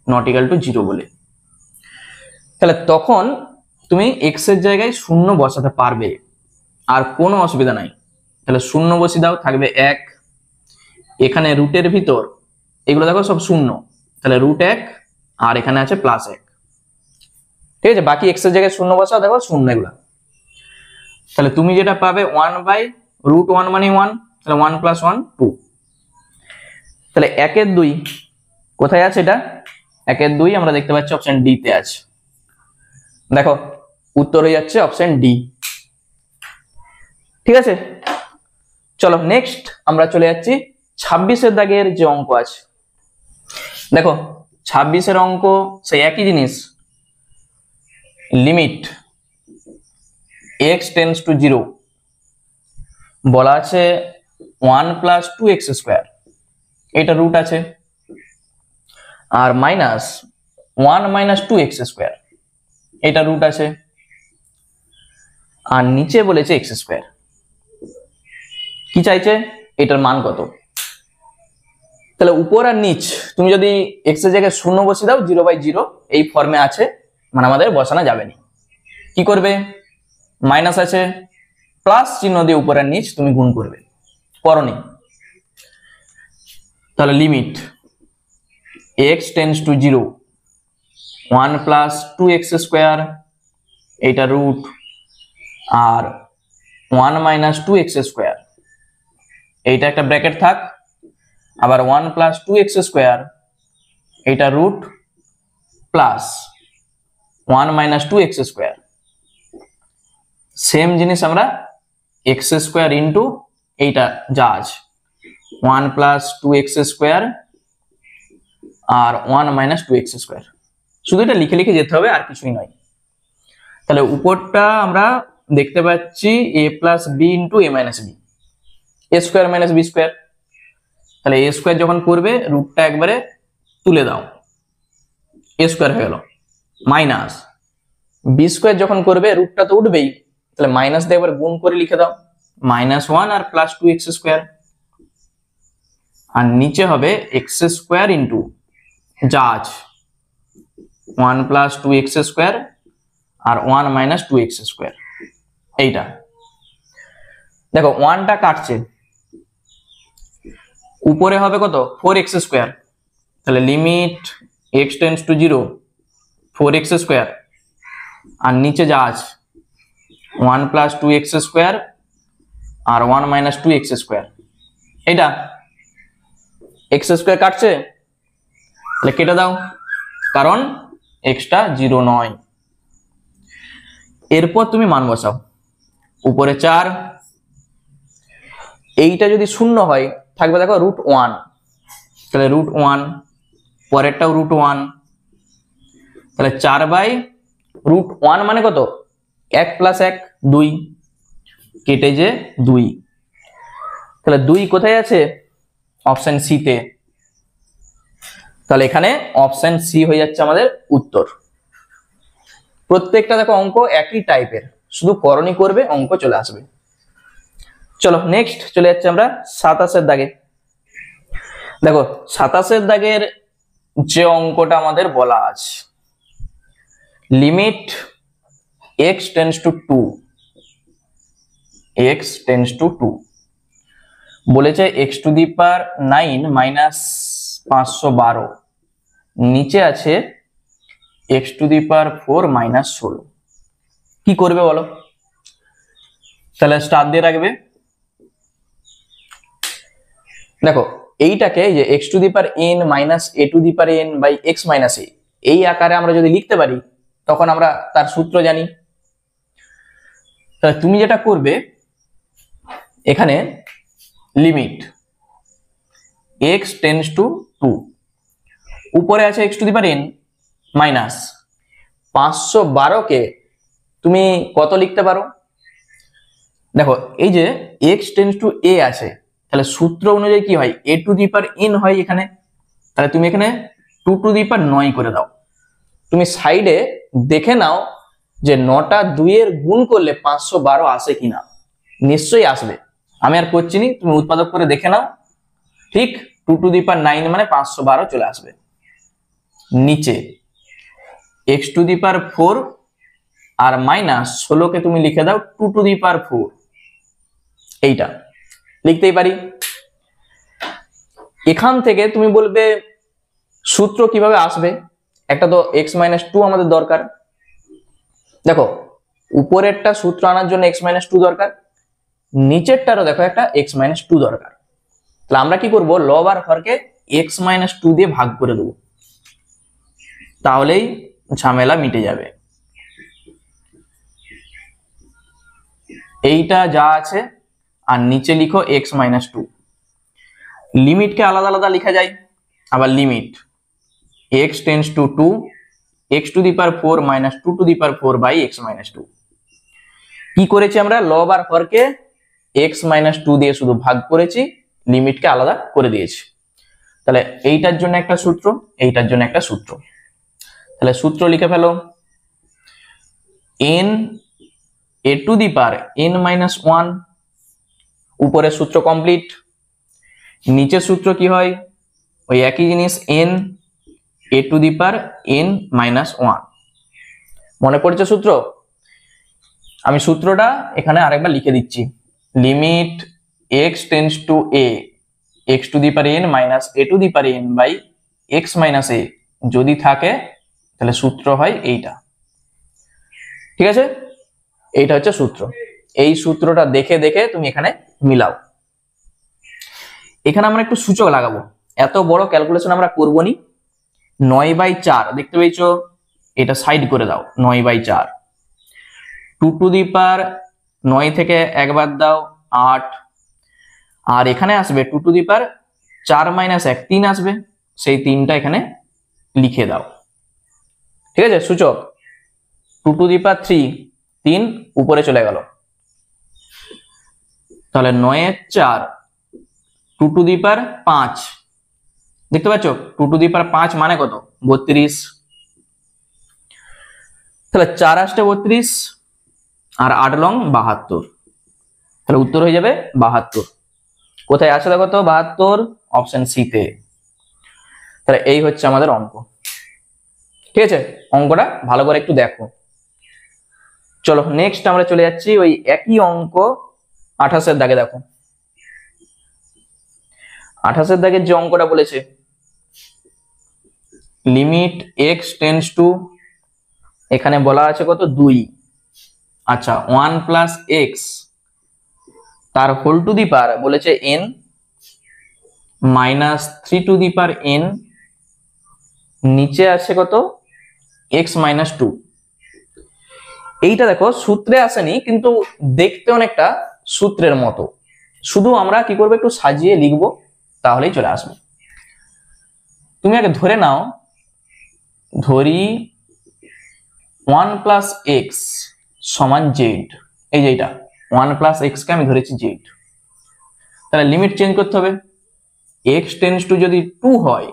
[SPEAKER 1] নট ইকুয়াল টু 0 বলে। তাহলে তখন তুমি এক্স এর জায়গায় শূন্য বসাতে পারবে, আর কোনো অসুবিধা নাই। তাহলে শূন্য বসিয়ে দাও, থাকবে 1, এখানে রুটের ভিতর এগুলো দেখো সব শূন্য, তাহলে √ 1 আর এখানে আছে +1, ঠিক আছে। বাকি এক্স এর জায়গায় শূন্য বসাও, দেখো শূন্য এগুলা। তাহলে তুমি যেটা পাবে 1/√1 মানে 1, তাহলে 1 + 1 2। তাহলে 1 এর 2 কোথায় আছে? এটা 1 এর 2 আমরা দেখতে পাচ্ছি অপশন ডি তে আছে। দেখো উত্তর হয়ে যাচ্ছে অপশন ডি, ঠিক আছে। চলো নেক্সট আমরা চলে যাচ্ছি 26 এর দাগের যে অঙ্ক আছে। দেখো 26 এর অঙ্ক সেই একই জিনিস, লিমিট x টেন্ডস টু 0, বলা আছে 1 + 2x স্কয়ার, এটা রুট আছে, আর মাইনাস 1 - 2x স্কয়ার, এটা রুট আছে, আর নিচে বলেছে x স্কয়ার। কি চাইছে? এটার মান কত। তাহলে উপর আর নিচ তুমি যদি x এর জায়গায় শূন্য বসিয়ে দাও 0/0 এই ফর্মে আছে, মানে আমাদের বসানো যাবে না। কি করবে? মাইনাস আছে, প্লাস চিহ্ন দিয়ে উপর আর নিচ তুমি গুণ করবে, করনি। তাহলে limit x tends to 0, 1 + 2x square, এটা রুট, আর 1 - 2x স্কয়ার, এইটা একটা ব্র্যাকেট থাক, আবার 1 + 2x স্কয়ার, এটা root, plus 1 - 2x square. Same জিনিস আমরা x স্কয়ার ইন্টু এইটা যা আছে 1 + 2x স্কয়ার আর 1 - 2x স্কয়ার, শুধু এটা লিখে লিখে যেতে হবে, আর কিছুই নয়। তাহলে উপরটা আমরা দেখতে পাচ্ছি a + b * a - b, a square - b square. তাহলে a স্কয়ার যখন করবে রুটটা একবারে তুলে দাও, a স্কয়ার হয়ে গেল, মাইনাস b স্কয়ার যখন করবে রুটটা তো উঠবেই, তাহলে মাইনাস দিয়ে একবার গুণ করে লিখে দাও, -1 আর +2x স্কয়ার, আর নিচে হবে x স্কয়ার ইন্টু যা আছে 1 + 2x স্কয়ার আর 1 - 2x স্কয়ার। এইটা দেখো 1টা কাটছে, উপরে হবে কত? 4x স্কয়ার, তাহলে limit x tends to 0, 4x square, আর নিচে যা আছে 1 + 2x স্কয়ার আর 1 - 2x স্কয়ার, এইটা x স্কয়ার কাটছে, তাহলে কেটে দাও, কারণ xটা 0 নয়। এরপর তুমি মান বসাও, উপরে 4, এইটা যদি শূন্য হয় থাকবে দেখো √1, তাহলে √1, পরেরটাও √1, তাহলে 4/√1 মানে কত? 1 + 1 2, কেটে যে 2, তাহলে 2 কোথায় আছে? অপশন সি তে। তাহলে এখানে অপশন সি হয়ে যাচ্ছে আমাদের উত্তর। প্রত্যেকটা দেখো অঙ্ক একই টাইপের, শুধু করণী করবে অঙ্ক চলে আসবে। চলো নেক্সট চলে যাচ্ছে আমরা 27 এর দাগে। দেখো 27 এর দাগের যে অঙ্কটা আমাদের বলা আছে, limit x tends to 2, x tends to 2, বলেছে x⁹ - 512, নিচে আছে x⁴ - 16। কি করবে বলো? তাহলে স্টার দিয়ে রাখবে, দেখো এইটাকে যে x to the power n minus a to the power n by x minus a, এই আকারে আমরা যদি লিখতে পারি তখন আমরা তার সূত্র জানি। তাহলে তুমি যেটা করবে এখানে লিমিট এক্স টেন্ডস টু 2, উপরে আছে x to the power n minus 512 কে তুমি কত লিখতে পারো? দেখো এই যে এক্স টেন্ডস টু এ আছে, তাহলে সূত্র অনুযায়ী কি হয়, এ টু দি পাওয়ার এন হয় এখানে। তাহলে তুমি এখানে 2 টু দি পাওয়ার 9 করে দাও। তুমি সাইডে দেখে নাও যে 9টা 2 এর গুণ করলে 512 আসে কিনা, নিশ্চয়ই আসবে। আমি আর করছি নি, তুমি উৎপাদক করে দেখে নাও। ঠিক 2 টু দি পাওয়ার 9 মানে 512 চলে আসবে। নিচে এক্স টু দি পাওয়ার 4 আর মাইনাস 16কে তুমি লিখে দাও 2 টু দি পাওয়ার 4, এইটা লিখতেই পারি। এখান থেকে তুমি বলবে সূত্র কিভাবে আসবে, একটা তো x মাইনাস 2 আমাদের দরকার। দেখো উপরেরটা সূত্র আনার জন্য x মাইনাস 2 দরকার, নিচেরটারও দেখো একটা x মাইনাস 2 দরকার। তাহলে আমরা কি করব, লব আর হরকে x মাইনাস 2 দিয়ে ভাগ করে দেবো, তাহলেই ঝামেলা মিটে যাবে। এইটা যা আছে আর নিচে লিখো x মাইনাস 2। লিমিটকে আলাদা আলাদা লেখা যায়, আবার limit x tends to 2 x to the power 4 minus 2 to the power 4 by x minus 2। কি করেছি আমরা, লব আর হরকে x মাইনাস 2 দিয়ে শুধু ভাগ করেছি, লিমিটকে আলাদা করে দিয়েছি। তাহলে এইটার জন্য একটা সূত্র, এইটার জন্য একটা সূত্র। তাহলে সূত্র লিখে ফেলো, n a to the power n minus 1, উপরে সূত্র কমপ্লিট। নিচের সূত্র কি হয়, ওই একই জিনিস n a to the power n minus 1। মনে পড়ছে সূত্র? আমি সূত্রটা এখানে আরেকবার লিখে দিচ্ছি, limit x tends to a x to the power n minus a to the power n by x minus a যদি থাকে তাহলে সূত্র হয় এইটা। ঠিক আছে, এইটা হচ্ছে সূত্র। এই সূত্রটা দেখে দেখে তুমি এখানে মিলাও। এখানে আমরা একটু সূচক লাগাবো, এত বড় ক্যালকুলেশন আমরা করবো নি। 9/4 দেখতে পেয়েছো, এটা সাইড করে দাও, 9/4। 2 টু দি পাওয়ার 9 থেকে একবার দাও 8, আর এখানে আসবে 2 টু দি পাওয়ার 4 মাইনাস 1 3 আসবে, সেই 3টা এখানে লিখে দাও। ঠিক আছে, সূচক 2 টু দি পাওয়ার 3 3 উপরে চলে গেল, তাহলে 9/4 2 টু দি পাওয়ার 5 দেখতে পাচ্ছ, 2 টু দি পাওয়ার 5 মানে কত, 32। তাহলে 4 আসতে 32 আর 8 লং 72, তাহলে উত্তর হয়ে যাবে 72। কোথায় আছে দেখো তো 72, অপশন সি তে। তাহলে এই হচ্ছে আমাদের অঙ্ক। ঠিক আছে, অঙ্কটা ভালো করে একটু দেখো। চলো নেক্সট আমরা চলে যাচ্ছি ওই একই অঙ্ক 28 দাগে। দেখো 28 দাগের যে অঙ্কটা বলেছে, লিমিট x টেন্ডস টু, এখানে বলা আছে কত 2, আচ্ছা 1 প্লাস এক্স তার হোল টু দি পাওয়ার বলেছে n minus 3 to the power n, নিচে আছে কত x মাইনাস 2। এইটা দেখো সূত্রে আসেনি, কিন্তু দেখতে অনেকটা সূত্রের মতো, শুধু আমরা কি করবো একটু সাজিয়ে লিখবো, তাহলেই চলে আসবে। তুমি আগে ধরে নাও, ধরি 1 প্লাস এক্স সমান জেড, এই যে এটা 1 প্লাস এক্স কে আমি ধরেছি জেড। তাহলে লিমিট চেঞ্জ করতে হবে, x টেন্ডস টু যদি 2 হয়,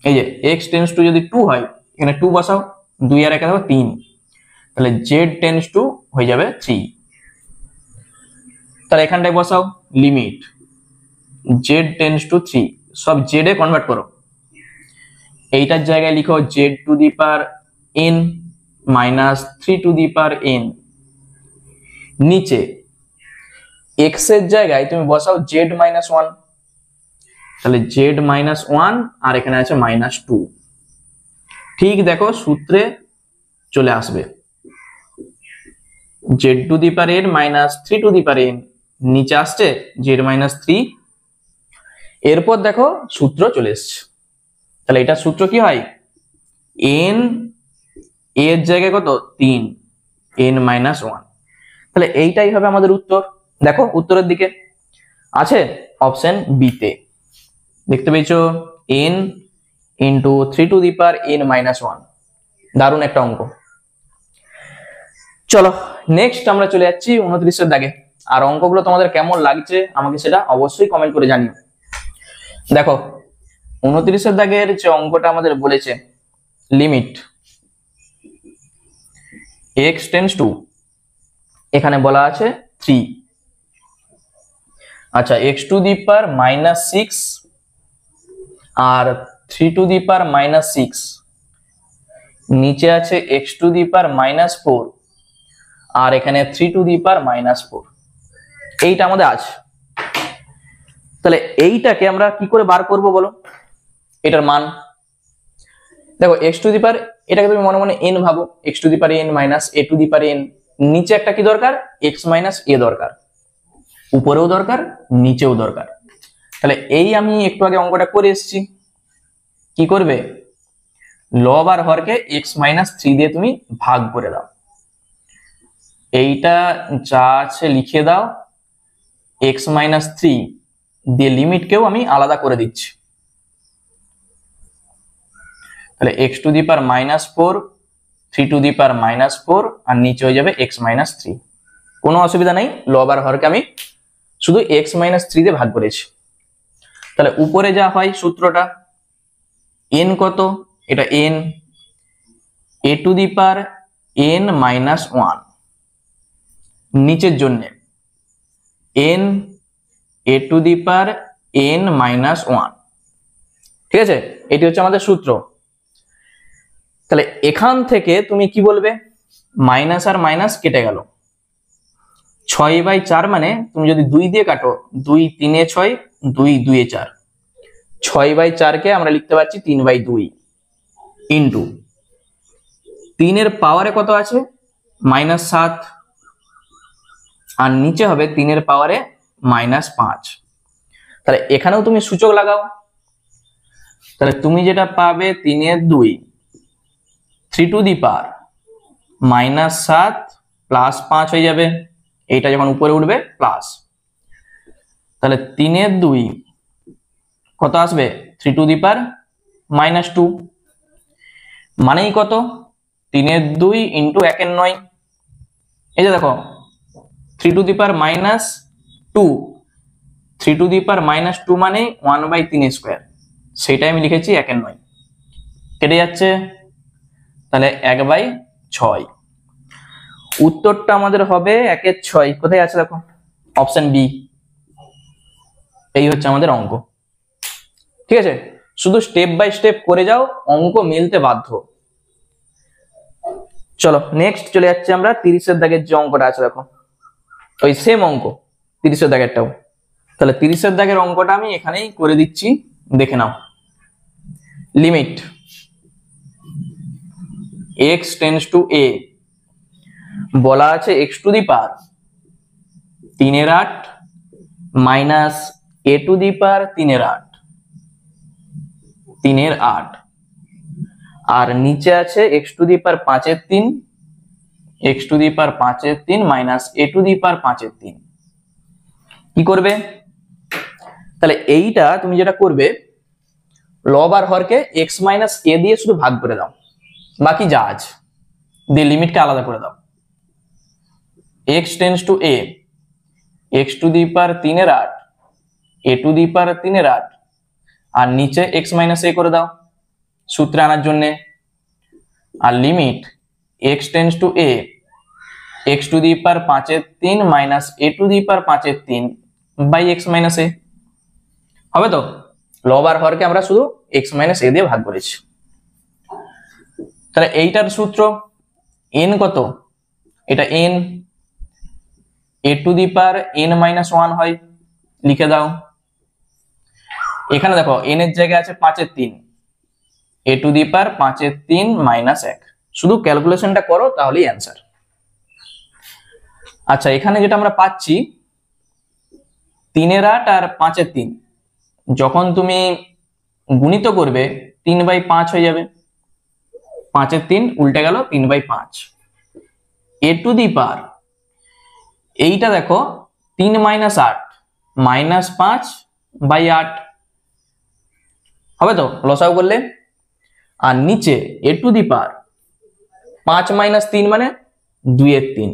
[SPEAKER 1] এই যে x টেন্ডস টু যদি 2 হয়, এখানে 2 বসাও, 2 আর 1 হবে 3, তাহলে z টেন্ডস টু হয়ে যাবে 3। তাহলে এখানটায় বসাও লিমিট z টেন্ডস টু 3, সব z এ কনভার্ট করো। এইটার জায়গায় লিখো z two the power n minus 3 to the power n, নিচে x এর জায়গায় তুমি বসাও z মাইনাস 1, তাহলে z মাইনাস 1 আর এখানে আছে মাইনাস 2। ঠিক দেখো সূত্রে চলে আসবে, z two the power n minus 3 to the power n, নিচে আসছে z মাইনাস 3 এরপর দেখো সূত্র চলে এসছে, তাহলে এটা সূত্র কি হয়, n এর জায়গায় কত 3 n মাইনাস 1। তাহলে এইটাই হবে আমাদের উত্তর। দেখো উত্তরের দিকে আছে অপশন বি তে, দেখতে পেয়েছো n into 3 to the power n minus 1। দারুণ একটা অঙ্ক। চলো নেক্সট আমরা চলে যাচ্ছি 29 দাগে। আর অঙ্কগুলো তোমাদের কেমন লাগছে আমাকে সেটা অবশ্যই কমেন্ট করে জানিও। দেখো 29 দাগের যে অঙ্কটা আমাদের বলেছে, লিমিট x টেন্ডস টু, এখানে বলা আছে 3, আচ্ছা x to the power minus 6 আর 3 টু দি পাওয়ার মাইনাস 6, নিচে আছে x to the power minus 4 আর এখানে 3 টু দি পাওয়ার মাইনাস 4। এইটা আমাদের আছে। তাহলে এইটাকে আমরা কি করে বার করব বলো, এটার মান। দেখো x টু দি পাওয়ার, এটাকে তুমি মনে মনে n ভাবো, x to the power n minus a to the power n, নিচে একটা কি দরকার x মাইনাস a দরকার, উপরেও দরকার নিচেও দরকার। তাহলে এই আমি একটু আগে অঙ্কটা করে এসেছি, কি করবে লব আর হরকে x মাইনাস 3 দিয়ে তুমি ভাগ করে দাও, এইটা যা আছে লিখে দাও, x মাইনাস 3 দিয়ে লিমিটকেও আমি আলাদা করে দিচ্ছি। তাহলে x to the power minus 4, 3 to the power minus 4 আর নিচে হয়ে যাবে x মাইনাস 3। কোনো অসুবিধা নেই, লব আর হরকে আমি শুধু x মাইনাস 3 দিয়ে ভাগ করেছি। তাহলে উপরে যা হয় সূত্রটা, n কত, এটা n a to the power n minus 1, নিচের জন্য n a to the power n minus 1। ঠিক আছে, এটি হচ্ছে আমাদের সূত্র। তাহলে এখান থেকে তুমি কি বলবে, মাইনাস আর মাইনাস কেটে গেল, 6/4 মানে তুমি যদি 2 দিয়ে কাটো, 2 3 6, 2 2 4, 6/4 কে আমরা লিখতে পারছি 3/2 ইন্টু 3 এর পাওয়ারে কত আছে মাইনাস 7 আর নিচে হবে 3 এর পাওয়ারে মাইনাস 5। তাহলে এখানেও তুমি সূচক লাগাও, তাহলে তুমি যেটা পাবে 3 এর 2, 3 to the power minus 7 plus 5 হয়ে যাবে, এইটা যখন উপরে উঠবে প্লাস, তাহলে 3 এর 2 কত আসবে 3 টু দি পাওয়ার মাইনাস 2, মানেই কত 3 এর 2 ইন্টু 1 এর 9। এই যে দেখো 3 to the power minus 2, 3 to the power minus 2 মানে 1/3 স্কোয়ার, সেটাই আমি লিখেছি 1 এর 9, কেটে যাচ্ছে, তাহলে 1/6। উত্তরটা আমাদের হবে 1 এর 6। কোথায় আছে দেখো অপশন বি। এই হচ্ছে আমাদের অঙ্ক। ঠিক আছে, শুধু স্টেপ বাই স্টেপ করে যাও, অঙ্ক মিলতে বাধ্য। চলো নেক্সট চলে যাচ্ছে আমরা 30 দাগের যে অঙ্কটা আছে, দেখো ওই সেম অঙ্ক 30 দাগেরটাও। তাহলে 30 দাগের অঙ্কটা আমি এখানেই করে দিচ্ছি, দেখে নাও। Limit x tends to a, বলা আছে x টু দি পাওয়ার 3 এর 8 minus a to the power 3 এর 8, 3 এর 8 আর নিচে আছে x টু দি পাওয়ার 5 এর 3, x টু দি পাওয়ার 5 এর 3 minus a to the power 5 এর 3। কি করবে, তাহলে এইটা তুমি যেটা করবে লব আর হরকে x মাইনাস a দিয়ে শুধু ভাগ করে দাও, বাকি যা আছে দিয়ে লিমিটকে আলাদা করে দাও। x tends to a, x to the power 3 এর 8, a টু দি পাওয়ার 3 এর 8 আর নিচে x মাইনাস a করে দাও সূত্রে আনার জন্য। আর limit x tends to a, x to the power 5 এর 3 minus a to the power 5 এর 3 বাই x মাইনাস a হবে। তো লব আর হরকে আমরা শুধু x মাইনাস a দিয়ে ভাগ করেছি। তাহলে এইটার সূত্র n কত, এটা n a to the power n minus 1 হয়, লিখে দাও। এখানে দেখো n এর জায়গায় আছে 5 এর 3, a টু দি পাওয়ার 5 এর 3 মাইনাস 1, শুধু ক্যালকুলেশনটা করো তাহলেই অ্যান্সার। আচ্ছা এখানে যেটা আমরা পাচ্ছি 3 এর 8 আর 5 এর 3, যখন তুমি গুণিত করবে 3/5 হয়ে যাবে, 5 এর 3 উল্টে গেল 3/5। এ টু দি পাওয়ার এইটা দেখো 3 - 8 -5/8 হবে তো লসাগু করলে। আর নিচে এ টু দি পাওয়ার 5 - 3 মানে 2 এর 3,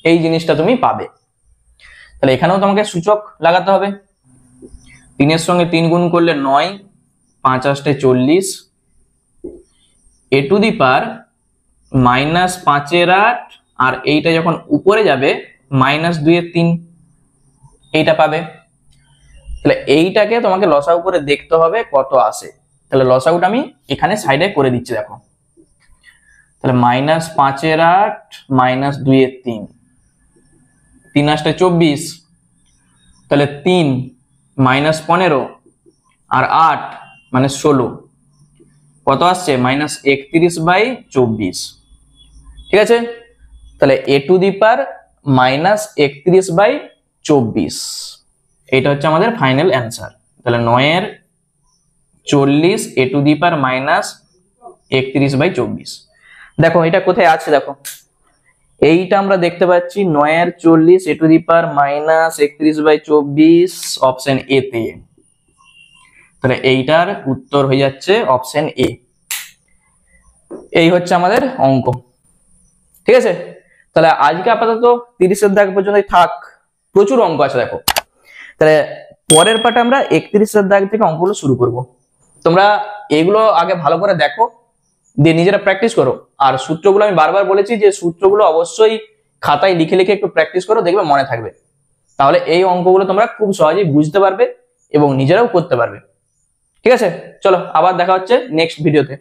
[SPEAKER 1] এই জিনিসটা তুমি পাবে। তাহলে এখানেও তোমাকে সূচক লাগাতে হবে। 3 এর সঙ্গে 3 গুণ করলে 9, 5 × 8 = 40, এ টু দি পাওয়ার -5/8, আর এইটা যখন উপরে যাবে -2 এর 3, এইটা পাবে। তাহলে এইটাকে তোমাকে লসাগু করে দেখতে হবে কত আসে। তাহলে লসাগুটা আমি এখানে সাইডে করে দিচ্ছি দেখো। তাহলে -5/8 - 2 এর 3, 3 × 8 = 24, তাহলে 3 - 15 আর 8 মানে 16, কত আসছে -31/24। ঠিক আছে, তাহলে এ টু দি পাওয়ার -31/24, এটা হচ্ছে আমাদের ফাইনাল অ্যান্সার। তাহলে 9 এর 40 এ টু দি পাওয়ার -31/24। দেখো এটা কোথায় আছে, দেখো এইটা আমরা দেখতে পাচ্ছি 9 এর 40 এ to the power -31/24 option A তে। তাহলে এইটার উত্তর হয়ে যাচ্ছে অপশন এ। এই হচ্ছে আমাদের অঙ্ক। ঠিক আছে, তাহলে আজকে আপাতত 30 এর দাগ পর্যন্তই থাক, প্রচুর অঙ্ক আছে দেখো। তাহলে পরের পার্টে আমরা 31 এর দাগ থেকে অঙ্কগুলো শুরু করব। তোমরা এগুলো আগে ভালো করে দেখো, দিয়ে নিজেরা প্র্যাকটিস করো। আর সূত্রগুলো আমি বারবার বলেছি যে সূত্রগুলো অবশ্যই খাতায় লিখে লিখে একটু প্র্যাকটিস করো, দেখবে মনে থাকবে। তাহলে এই অঙ্কগুলো তোমরা খুব সহজেই বুঝতে পারবে এবং নিজেরাও করতে পারবে। ঠিক আছে, চলো আবার দেখা হচ্ছে নেক্সট ভিডিওতে।